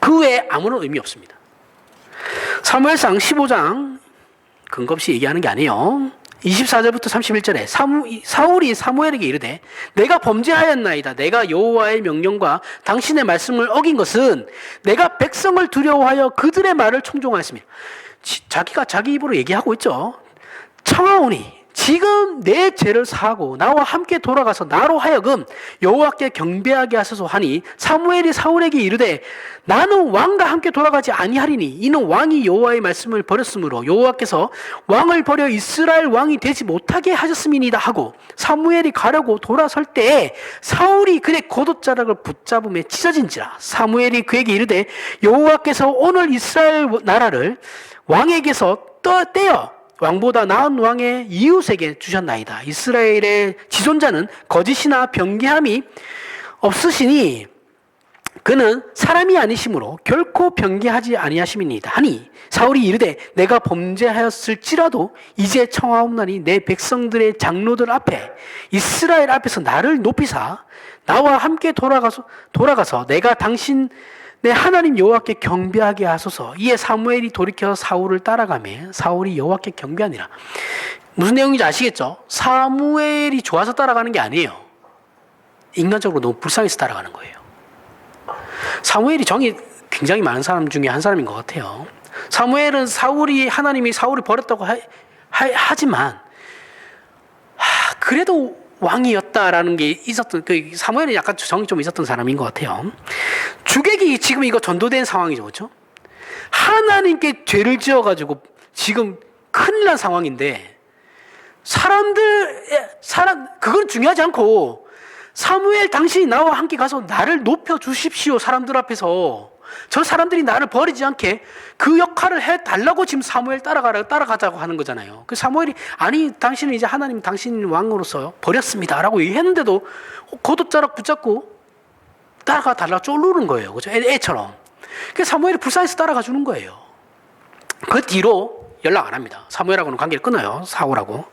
그 외에 아무런 의미 없습니다. 사무엘상 15장 근거 없이 얘기하는 게 아니에요. 24절부터 31절에 사울이 사무엘에게 이르되 내가 범죄하였나이다. 내가 여호와의 명령과 당신의 말씀을 어긴 것은 내가 백성을 두려워하여 그들의 말을 청종하였습니다. 자기가 자기 입으로 얘기하고 있죠. 청하오니 지금 내 죄를 사하고 나와 함께 돌아가서 나로 하여금 여호와께 경배하게 하소서 하니 사무엘이 사울에게 이르되 나는 왕과 함께 돌아가지 아니하리니 이는 왕이 여호와의 말씀을 버렸으므로 여호와께서 왕을 버려 이스라엘 왕이 되지 못하게 하셨음이니이다 하고 사무엘이 가려고 돌아설 때에 사울이 그의 겉옷자락을 붙잡음에 찢어진지라. 사무엘이 그에게 이르되 여호와께서 오늘 이스라엘 나라를 왕에게서 떼어 왕보다 나은 왕의 이웃에게 주셨나이다. 이스라엘의 지존자는 거짓이나 변개함이 없으시니 그는 사람이 아니시므로 결코 변개하지 아니하심이니이다 하니 사울이 이르되 내가 범죄하였을지라도 이제 청하옵나니 내 백성들의 장로들 앞에 이스라엘 앞에서 나를 높이사 나와 함께 돌아가서 내가 당신 내 하나님 여호와께 경배하게 하소서. 이에 사무엘이 돌이켜 사울을 따라가며 사울이 여호와께 경배하니라. 무슨 내용인지 아시겠죠? 사무엘이 좋아서 따라가는 게 아니에요. 인간적으로 너무 불쌍해서 따라가는 거예요. 사무엘이 정이 굉장히 많은 사람 중에 한 사람인 것 같아요. 사무엘은 하나님이 사울을 버렸다고 하지만 그래도 왕이었다라는 게 있었던, 사무엘은 약간 정이 좀 있었던 사람인 것 같아요. 주객이 지금 이거 전도된 상황이죠, 그렇죠? 하나님께 죄를 지어가지고 지금 큰일 난 상황인데 그건 중요하지 않고 사무엘 당신이 나와 함께 가서 나를 높여 주십시오. 사람들 앞에서 저 사람들이 나를 버리지 않게 그 역할을 해달라고 지금 사무엘 따라가자고 하는 거잖아요. 그 사무엘이 아니 당신은 이제 하나님 당신 왕으로서 버렸습니다 라고 얘기했는데도 걷어짜락 붙잡고 따라가 달라고 쪼르는 거예요. 그죠? 애처럼. 그래서 사무엘이 불쌍해서 따라가 주는 거예요. 그 뒤로 연락 안 합니다. 사무엘하고는 관계를 끊어요. 사울하고.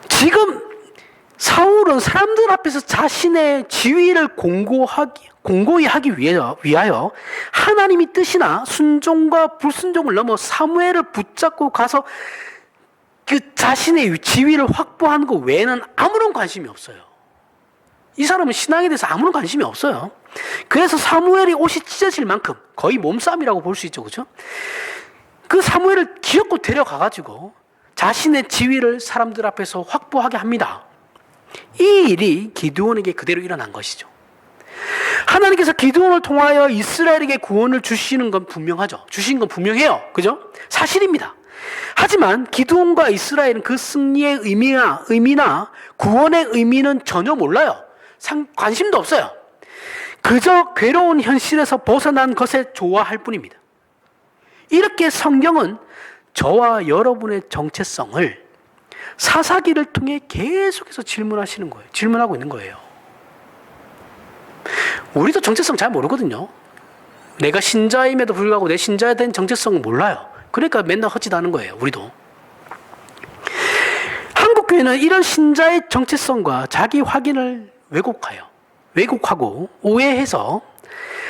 지금 사울은 사람들 앞에서 자신의 지위를 공고히 하기 위하여 하나님의 뜻이나 순종과 불순종을 넘어 사무엘을 붙잡고 가서 그 자신의 지위를 확보하는 것 외에는 아무런 관심이 없어요. 이 사람은 신앙에 대해서 아무런 관심이 없어요. 그래서 사무엘이 옷이 찢어질 만큼 거의 몸싸움이라고 볼 수 있죠. 그죠? 그 사무엘을 기어코 데려가가지고 자신의 지위를 사람들 앞에서 확보하게 합니다. 이 일이 기드온에게 그대로 일어난 것이죠. 하나님께서 기드온을 통하여 이스라엘에게 구원을 주시는 건 분명하죠. 주신 건 분명해요. 그죠? 사실입니다. 하지만 기드온과 이스라엘은 그 승리의 의미나 구원의 의미는 전혀 몰라요. 관심도 없어요. 그저 괴로운 현실에서 벗어난 것에 좋아할 뿐입니다. 이렇게 성경은 저와 여러분의 정체성을 사사기를 통해 계속해서 질문하고 있는 거예요. 우리도 정체성 잘 모르거든요. 내가 신자임에도 불구하고 내 신자에 대한 정체성을 몰라요. 그러니까 맨날 헛짓하는 거예요. 우리도. 한국교회는 이런 신자의 정체성과 자기 확인을 왜곡하고 오해해서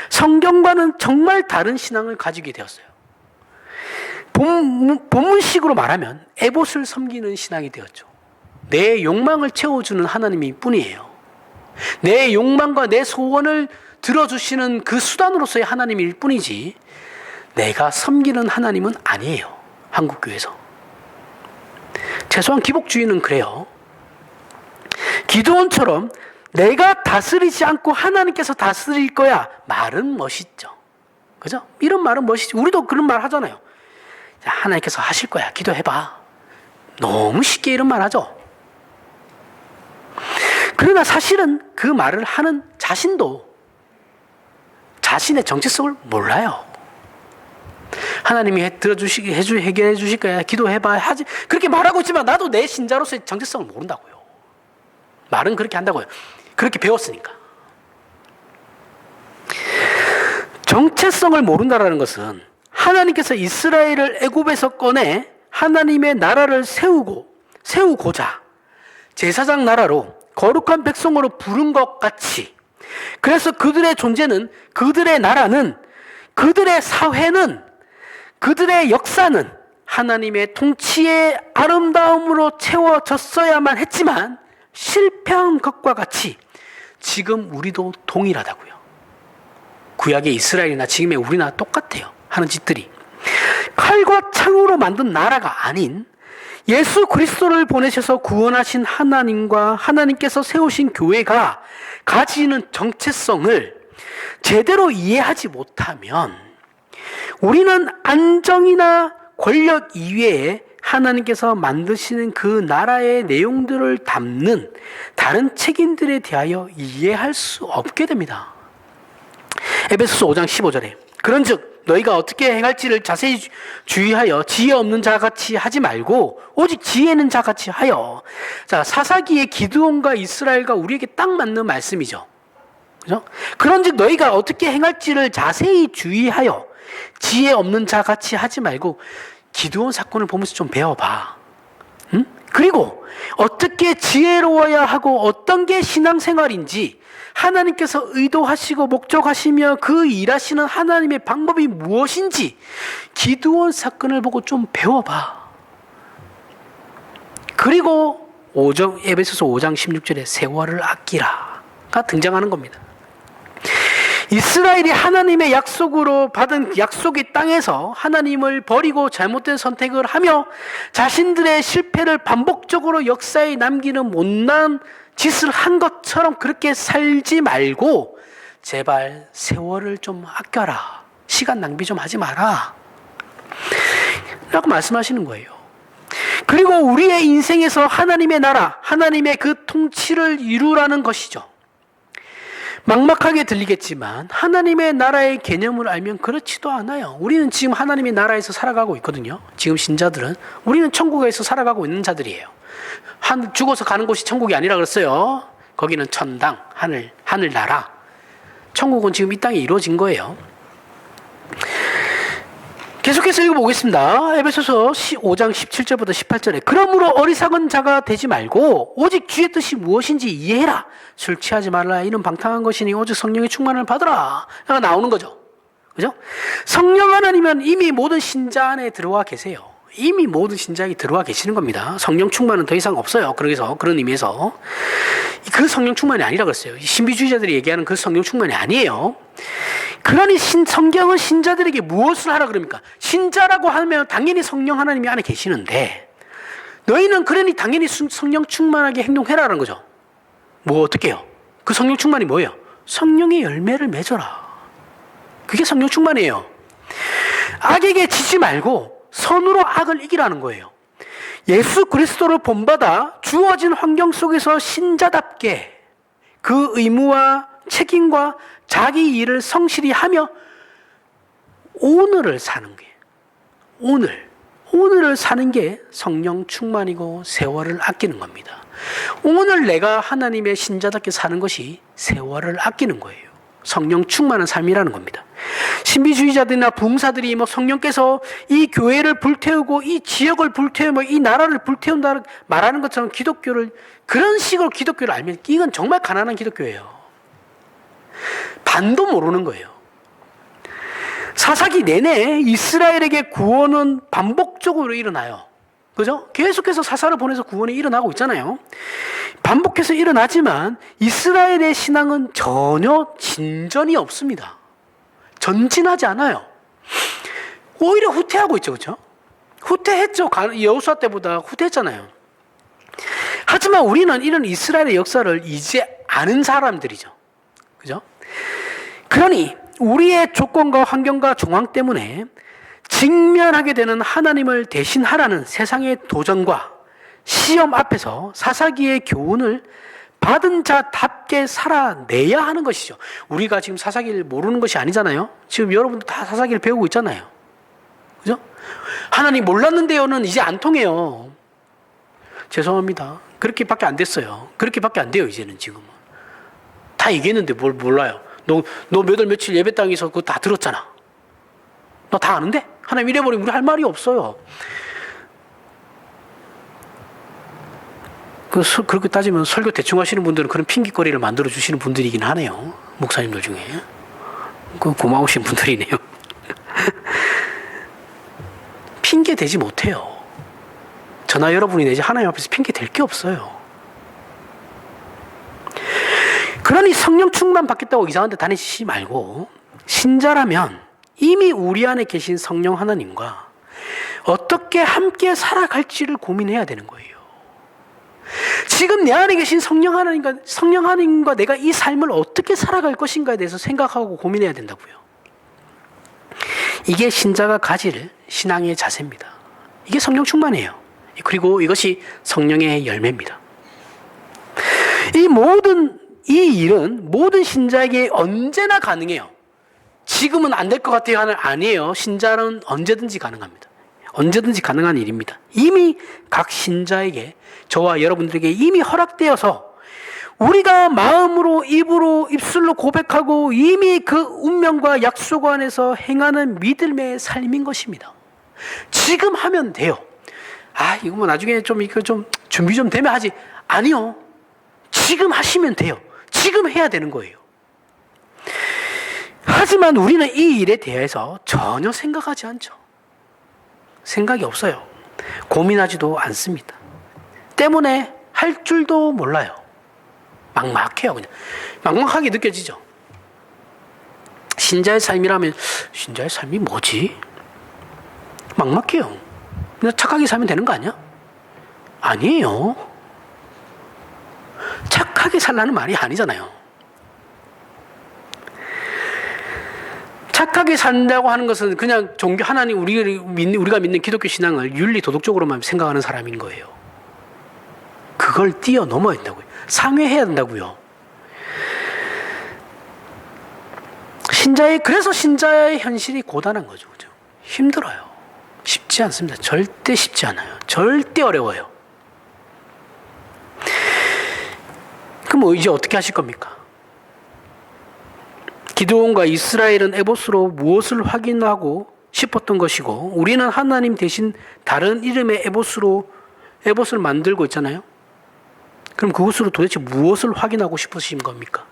성경과는 정말 다른 신앙을 가지게 되었어요. 본문식으로 말하면 에봇을 섬기는 신앙이 되었죠. 내 욕망을 채워주는 하나님이 뿐이에요. 내 욕망과 내 소원을 들어주시는 그 수단으로서의 하나님일 뿐이지 내가 섬기는 하나님은 아니에요. 한국교회에서. 최소한 기복주의는 그래요. 기드온처럼 내가 다스리지 않고 하나님께서 다스릴 거야. 말은 멋있죠. 그죠? 이런 말은 멋있지. 우리도 그런 말 하잖아요. 하나님께서 하실 거야. 기도해봐. 너무 쉽게 이런 말 하죠. 그러나 사실은 그 말을 하는 자신도 자신의 정체성을 몰라요. 하나님이 해결해 주실 거야. 기도해봐. 그렇게 말하고 있지만 나도 내 신자로서의 정체성을 모른다고요. 말은 그렇게 한다고요. 그렇게 배웠으니까. 정체성을 모른다라는 것은 하나님께서 이스라엘을 애굽에서 꺼내 하나님의 나라를 세우고자 제사장 나라로 거룩한 백성으로 부른 것 같이, 그래서 그들의 존재는, 그들의 나라는, 그들의 사회는, 그들의 역사는 하나님의 통치의 아름다움으로 채워졌어야만 했지만 실패한 것과 같이 지금 우리도 동일하다고요. 구약의 이스라엘이나 지금의 우리나 똑같아요. 하는 짓들이. 칼과 창으로 만든 나라가 아닌 예수 그리스도를 보내셔서 구원하신 하나님과 하나님께서 세우신 교회가 가지는 정체성을 제대로 이해하지 못하면 우리는 안정이나 권력 이외에 하나님께서 만드시는 그 나라의 내용들을 담는 다른 책임들에 대하여 이해할 수 없게 됩니다. 에베소서 5장 15절에 그런즉 너희가 어떻게 행할지를 자세히 주의하여 지혜 없는 자같이 하지 말고 오직 지혜 있는 자같이 하여. 자, 사사기의 기드온과 이스라엘과 우리에게 딱 맞는 말씀이죠. 그죠? 그런즉 너희가 어떻게 행할지를 자세히 주의하여 지혜 없는 자같이 하지 말고 기드온 사건을 보면서 좀 배워봐. 응? 그리고 어떻게 지혜로워야 하고 어떤 게 신앙생활인지 하나님께서 의도하시고 목적하시며 그 일하시는 하나님의 방법이 무엇인지 기드온 사건을 보고 좀 배워봐. 그리고 에베소서 5장 16절에 세월을 아끼라가 등장하는 겁니다. 이스라엘이 하나님의 약속으로 받은 약속의 땅에서 하나님을 버리고 잘못된 선택을 하며 자신들의 실패를 반복적으로 역사에 남기는 못난 짓을 한 것처럼 그렇게 살지 말고 제발 세월을 좀 아껴라. 시간 낭비 좀 하지 마라. 라고 말씀하시는 거예요. 그리고 우리의 인생에서 하나님의 나라, 하나님의 그 통치를 이루라는 것이죠. 막막하게 들리겠지만 하나님의 나라의 개념을 알면 그렇지도 않아요. 우리는 지금 하나님의 나라에서 살아가고 있거든요. 지금 신자들은 우리는 천국에서 살아가고 있는 자들이에요. 죽어서 가는 곳이 천국이 아니라 그랬어요. 거기는 천당, 하늘나라. 천국은 지금 이 땅에 이루어진 거예요. 계속해서 읽어보겠습니다. 에베소서 5장 17절부터 18절에 그러므로 어리석은 자가 되지 말고 오직 주의 뜻이 무엇인지 이해해라. 술 취하지 말라. 이는 방탕한 것이니 오직 성령의 충만을 받으라. 나오는 거죠. 그죠? 성령 하나님은 이미 모든 신자 안에 들어와 계세요. 이미 모든 신자에게 들어와 계시는 겁니다. 성령 충만은 더 이상 없어요. 그래서 그런 의미에서 그 성령 충만이 아니라 그랬어요. 신비주의자들이 얘기하는 그 성령 충만이 아니에요. 그러니 성경은 신자들에게 무엇을 하라 그럽니까? 신자라고 하면 당연히 성령 하나님이 안에 계시는데 너희는 그러니 당연히 성령 충만하게 행동해라라는 거죠. 뭐 어떻게 해요? 그 성령 충만이 뭐예요? 성령의 열매를 맺어라. 그게 성령 충만이에요. 악에게 지지 말고 선으로 악을 이기라는 거예요. 예수 그리스도를 본받아 주어진 환경 속에서 신자답게 그 의무와 책임과 자기 일을 성실히 하며 오늘을 사는 게 오늘을 사는 게 성령 충만이고 세월을 아끼는 겁니다. 오늘 내가 하나님의 신자답게 사는 것이 세월을 아끼는 거예요. 성령 충만한 삶이라는 겁니다. 신비주의자들이나 부흥사들이 성령께서 이 교회를 불태우고 이 지역을 불태우고 이 나라를 불태운다 말하는 것처럼 기독교를 그런 식으로 기독교를 알면 이건 정말 가난한 기독교예요. 반도 모르는 거예요. 사사기 내내 이스라엘에게 구원은 반복적으로 일어나요. 그죠? 계속해서 사사를 보내서 구원이 일어나고 있잖아요. 반복해서 일어나지만 이스라엘의 신앙은 전혀 진전이 없습니다. 전진하지 않아요. 오히려 후퇴하고 있죠. 그죠? 후퇴했죠. 여호수아 때보다 후퇴했잖아요. 하지만 우리는 이런 이스라엘의 역사를 이제 아는 사람들이죠. 그죠? 그러니 우리의 조건과 환경과 정황 때문에 직면하게 되는 하나님을 대신하라는 세상의 도전과 시험 앞에서 사사기의 교훈을 받은 자답게 살아내야 하는 것이죠. 우리가 지금 사사기를 모르는 것이 아니잖아요. 지금 여러분들 다 사사기를 배우고 있잖아요. 그죠? 하나님 몰랐는데요는 이제 안 통해요. 죄송합니다. 그렇게밖에 안 됐어요. 그렇게밖에 안 돼요. 이제는 지금은. 다 얘기했는데 뭘 몰라요. 너 몇 월 며칠 예배당에서 그거 다 들었잖아. 너 다 아는데? 하나님 이래버리면 우리 할 말이 없어요. 그렇게 따지면 설교 대충 하시는 분들은 그런 핑계거리를 만들어 주시는 분들이긴 하네요. 목사님들 중에. 고마우신 분들이네요. 핑계 대지 못해요. 저나 여러분이 내지 하나님 앞에서 핑계 댈 게 없어요. 그러니 성령 충만 받겠다고 이상한 데 다니시지 말고 신자라면 이미 우리 안에 계신 성령 하나님과 어떻게 함께 살아갈지를 고민해야 되는 거예요. 지금 내 안에 계신 성령 하나님과 내가 이 삶을 어떻게 살아갈 것인가에 대해서 생각하고 고민해야 된다고요. 이게 신자가 가질 신앙의 자세입니다. 이게 성령 충만이에요. 그리고 이것이 성령의 열매입니다. 이 일은 모든 신자에게 언제나 가능해요. 지금은 안 될 것 같아요 하는 아니에요. 신자는 언제든지 가능합니다. 언제든지 가능한 일입니다. 이미 각 신자에게 저와 여러분들에게 이미 허락되어서 우리가 마음으로 입으로 입술로 고백하고 이미 그 운명과 약속 안에서 행하는 믿음의 삶인 것입니다. 지금 하면 돼요. 이거 뭐 나중에 이거 좀 준비 좀 되면 하지. 아니요. 지금 하시면 돼요. 지금 해야 되는 거예요. 하지만 우리는 이 일에 대해서 전혀 생각하지 않죠. 생각이 없어요. 고민하지도 않습니다. 때문에 할 줄도 몰라요. 막막해요. 그냥 막막하게 느껴지죠. 신자의 삶이라면 신자의 삶이 뭐지? 막막해요. 그냥 착하게 살면 되는 거 아니야? 아니에요. 착하게 살라는 말이 아니잖아요. 착하게 산다고 하는 것은 그냥 하나님 우리가 믿는 기독교 신앙을 윤리 도덕적으로만 생각하는 사람인 거예요. 그걸 뛰어넘어야 된다고요. 상회해야 된다고요. 그래서 신자의 현실이 고단한 거죠. 그죠? 힘들어요. 쉽지 않습니다. 절대 쉽지 않아요. 절대 어려워요. 그럼 이제 어떻게 하실 겁니까? 기드온과 이스라엘은 에봇으로 무엇을 확인하고 싶었던 것이고, 우리는 하나님 대신 다른 이름의 에봇을 만들고 있잖아요. 그럼 그것으로 도대체 무엇을 확인하고 싶으신 겁니까?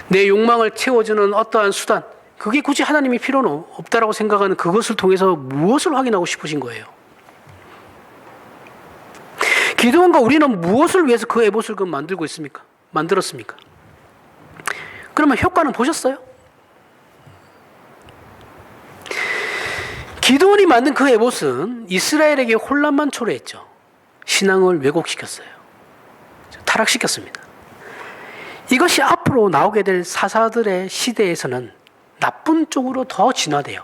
내 욕망을 채워주는 어떠한 수단, 그게 굳이 하나님이 필요는 없다라고 생각하는 그것을 통해서 무엇을 확인하고 싶으신 거예요? 기드온과 우리는 무엇을 위해서 그 에봇을 만들었습니까? 그러면 효과는 보셨어요? 기드온이 만든 그 에봇은 이스라엘에게 혼란만 초래했죠. 신앙을 왜곡시켰어요. 타락시켰습니다. 이것이 앞으로 나오게 될 사사들의 시대에서는 나쁜 쪽으로 더 진화돼요.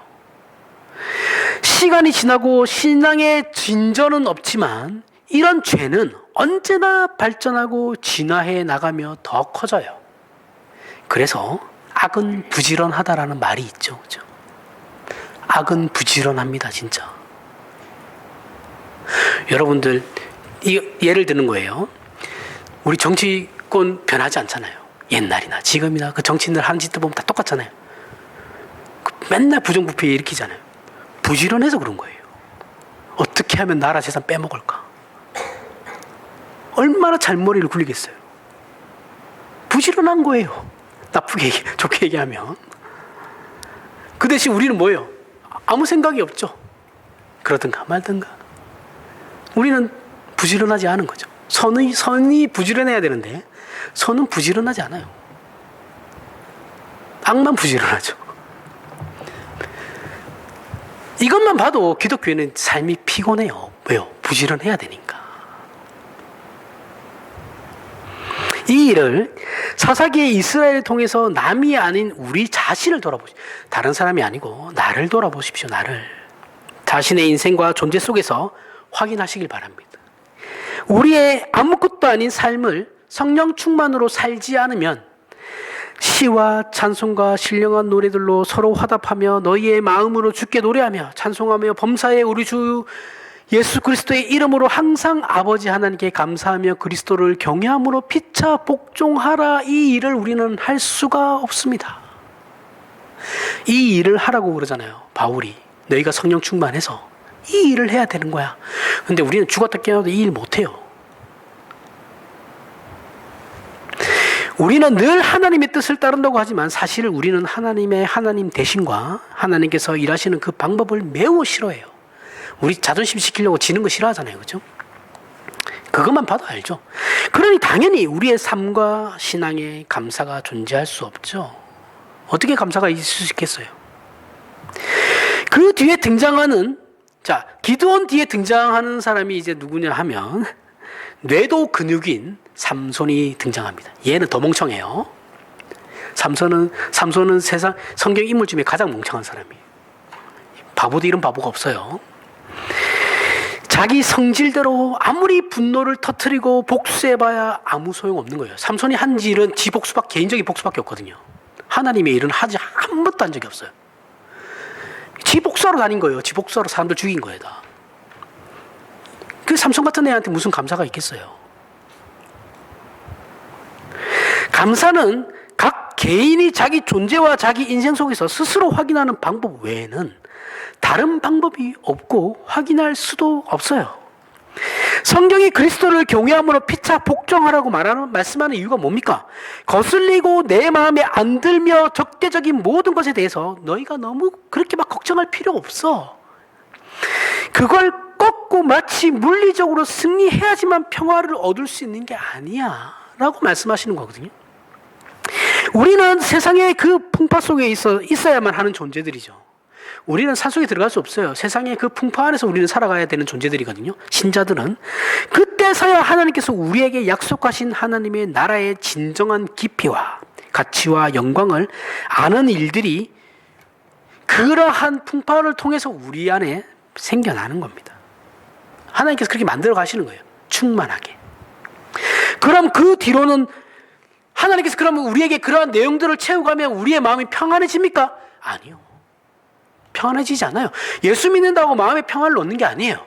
시간이 지나고 신앙의 진전은 없지만 이런 죄는 언제나 발전하고 진화해 나가며 더 커져요. 그래서 악은 부지런하다라는 말이 있죠. 그렇죠? 악은 부지런합니다, 진짜. 여러분들, 예를 드는 거예요. 우리 정치권 변하지 않잖아요. 옛날이나 지금이나 그 정치인들 하는 짓들 보면 다 똑같잖아요. 맨날 부정부패 일으키잖아요. 부지런해서 그런 거예요. 어떻게 하면 나라 재산 빼먹을까? 얼마나 잘머리를 굴리겠어요. 부지런한 거예요. 좋게 얘기하면. 그 대신 우리는 뭐예요? 아무 생각이 없죠. 그러든가 말든가. 우리는 부지런하지 않은 거죠. 선이 부지런해야 되는데 선은 부지런하지 않아요. 악만 부지런하죠. 이것만 봐도 기독교인은 삶이 피곤해요. 왜요? 부지런해야 되니까. 이 일을 사사기의 이스라엘을 통해서 남이 아닌 우리 자신을 돌아보십시오. 다른 사람이 아니고 나를 돌아보십시오. 나를. 자신의 인생과 존재 속에서 확인하시길 바랍니다. 우리의 아무것도 아닌 삶을 성령 충만으로 살지 않으면 시와 찬송과 신령한 노래들로 서로 화답하며 너희의 마음으로 주께 노래하며 찬송하며 범사에 우리 주 예수 그리스도의 이름으로 항상 아버지 하나님께 감사하며 그리스도를 경외함으로 피차 복종하라. 이 일을 우리는 할 수가 없습니다. 이 일을 하라고 그러잖아요. 바울이. 너희가 성령 충만해서 이 일을 해야 되는 거야. 근데 우리는 죽었다 깨어나도 이 일 못해요. 우리는 늘 하나님의 뜻을 따른다고 하지만 사실 우리는 하나님의 하나님 대신과 하나님께서 일하시는 그 방법을 매우 싫어해요. 우리 자존심 시키려고 지는 거 싫어하잖아요. 그죠? 그것만 봐도 알죠. 그러니 당연히 우리의 삶과 신앙에 감사가 존재할 수 없죠. 어떻게 감사가 있을 수 있겠어요? 그 뒤에 등장하는, 기드온 뒤에 등장하는 사람이 이제 누구냐 하면 뇌도 근육인 삼손이 등장합니다. 얘는 더 멍청해요. 삼손은 성경 인물 중에 가장 멍청한 사람이에요. 바보도 이런 바보가 없어요. 자기 성질대로 아무리 분노를 터뜨리고 복수해봐야 아무 소용없는 거예요. 삼손이 한 일은 개인적인 복수밖에 없거든요. 하나님의 일은 하지 한 번도 한 적이 없어요. 지 복수하러 다닌 거예요. 지 복수하러 사람들 죽인 거예요. 다. 그 삼손 같은 애한테 무슨 감사가 있겠어요. 감사는 각 개인이 자기 존재와 자기 인생 속에서 스스로 확인하는 방법 외에는 다른 방법이 없고 확인할 수도 없어요. 성경이 그리스도를 경외함으로 피차 복종하라고 말씀하는 이유가 뭡니까? 거슬리고 내 마음에 안 들며 적대적인 모든 것에 대해서 너희가 너무 그렇게 막 걱정할 필요 없어. 그걸 꺾고 마치 물리적으로 승리해야지만 평화를 얻을 수 있는 게 아니야 라고 말씀하시는 거거든요. 우리는 세상의 그 풍파 속에 있어야만 하는 존재들이죠. 우리는 산속에 들어갈 수 없어요. 세상의 그 풍파 안에서 우리는 살아가야 되는 존재들이거든요. 신자들은. 그때서야 하나님께서 우리에게 약속하신 하나님의 나라의 진정한 깊이와 가치와 영광을 아는 일들이 그러한 풍파를 통해서 우리 안에 생겨나는 겁니다. 하나님께서 그렇게 만들어 가시는 거예요. 충만하게. 그럼 그 뒤로는 하나님께서 그러면 우리에게 그러한 내용들을 채우가면 우리의 마음이 평안해집니까? 아니요. 평안해지지 않아요. 예수 믿는다고 마음에 평안을 얻는 게 아니에요.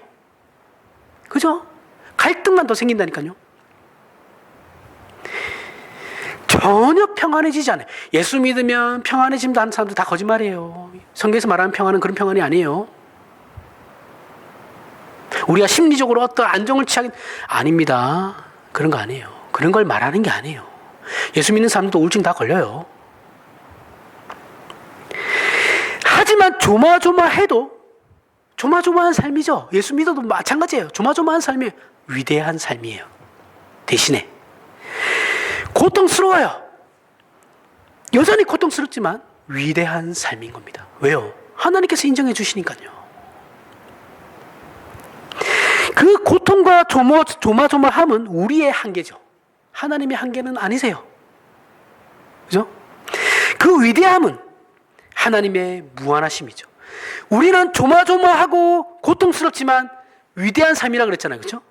그죠? 갈등만 더 생긴다니까요. 전혀 평안해지지 않아요. 예수 믿으면 평안해진다 하는 사람들 다 거짓말이에요. 성경에서 말하는 평안은 그런 평안이 아니에요. 우리가 심리적으로 어떤 안정을 취하긴 아닙니다. 그런 거 아니에요. 그런 걸 말하는 게 아니에요. 예수 믿는 사람들도 우울증 다 걸려요. 하지만 조마조마해도 조마조마한 삶이죠. 예수 믿어도 마찬가지예요. 조마조마한 삶이 위대한 삶이에요. 대신에 고통스러워요. 여전히 고통스럽지만 위대한 삶인 겁니다. 왜요? 하나님께서 인정해 주시니까요. 그 고통과 조마조마함은 우리의 한계죠. 하나님의 한계는 아니세요. 그죠? 그 위대함은 하나님의 무한하심이죠. 우리는 조마조마하고 고통스럽지만 위대한 삶이라 그랬잖아요. 그렇죠?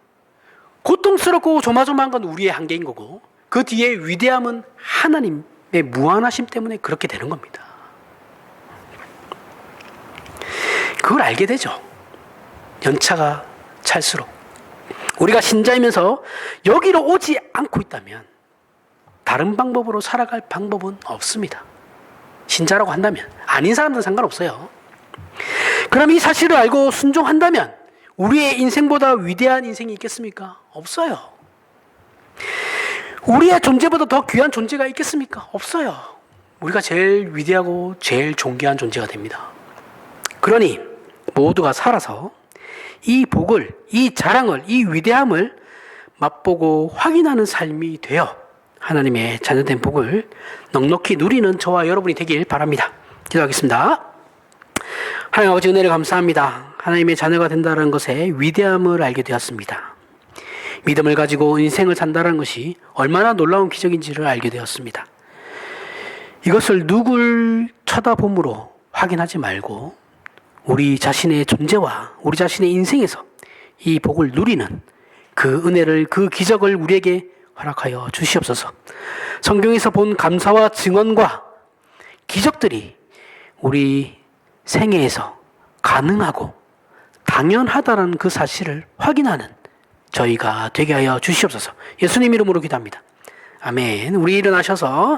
고통스럽고 조마조마한 건 우리의 한계인 거고 그 뒤에 위대함은 하나님의 무한하심 때문에 그렇게 되는 겁니다. 그걸 알게 되죠. 연차가 찰수록. 우리가 신자이면서 여기로 오지 않고 있다면 다른 방법으로 살아갈 방법은 없습니다. 신자라고 한다면. 아닌 사람들은 상관없어요. 그럼 이 사실을 알고 순종한다면 우리의 인생보다 위대한 인생이 있겠습니까? 없어요. 우리의 존재보다 더 귀한 존재가 있겠습니까? 없어요. 우리가 제일 위대하고 제일 존귀한 존재가 됩니다. 그러니 모두가 살아서 이 복을, 이 자랑을, 이 위대함을 맛보고 확인하는 삶이 되어 하나님의 자녀된 복을 넉넉히 누리는 저와 여러분이 되길 바랍니다. 기도하겠습니다. 하나님 아버지 은혜를 감사합니다. 하나님의 자녀가 된다는 것의 위대함을 알게 되었습니다. 믿음을 가지고 인생을 산다는 것이 얼마나 놀라운 기적인지를 알게 되었습니다. 이것을 누굴 쳐다봄으로 확인하지 말고 우리 자신의 존재와 우리 자신의 인생에서 이 복을 누리는 그 은혜를, 그 기적을 우리에게 허락하여 주시옵소서. 성경에서 본 감사와 증언과 기적들이 우리 생애에서 가능하고 당연하다는 그 사실을 확인하는 저희가 되게 하여 주시옵소서. 예수님 이름으로 기도합니다. 아멘. 우리 일어나셔서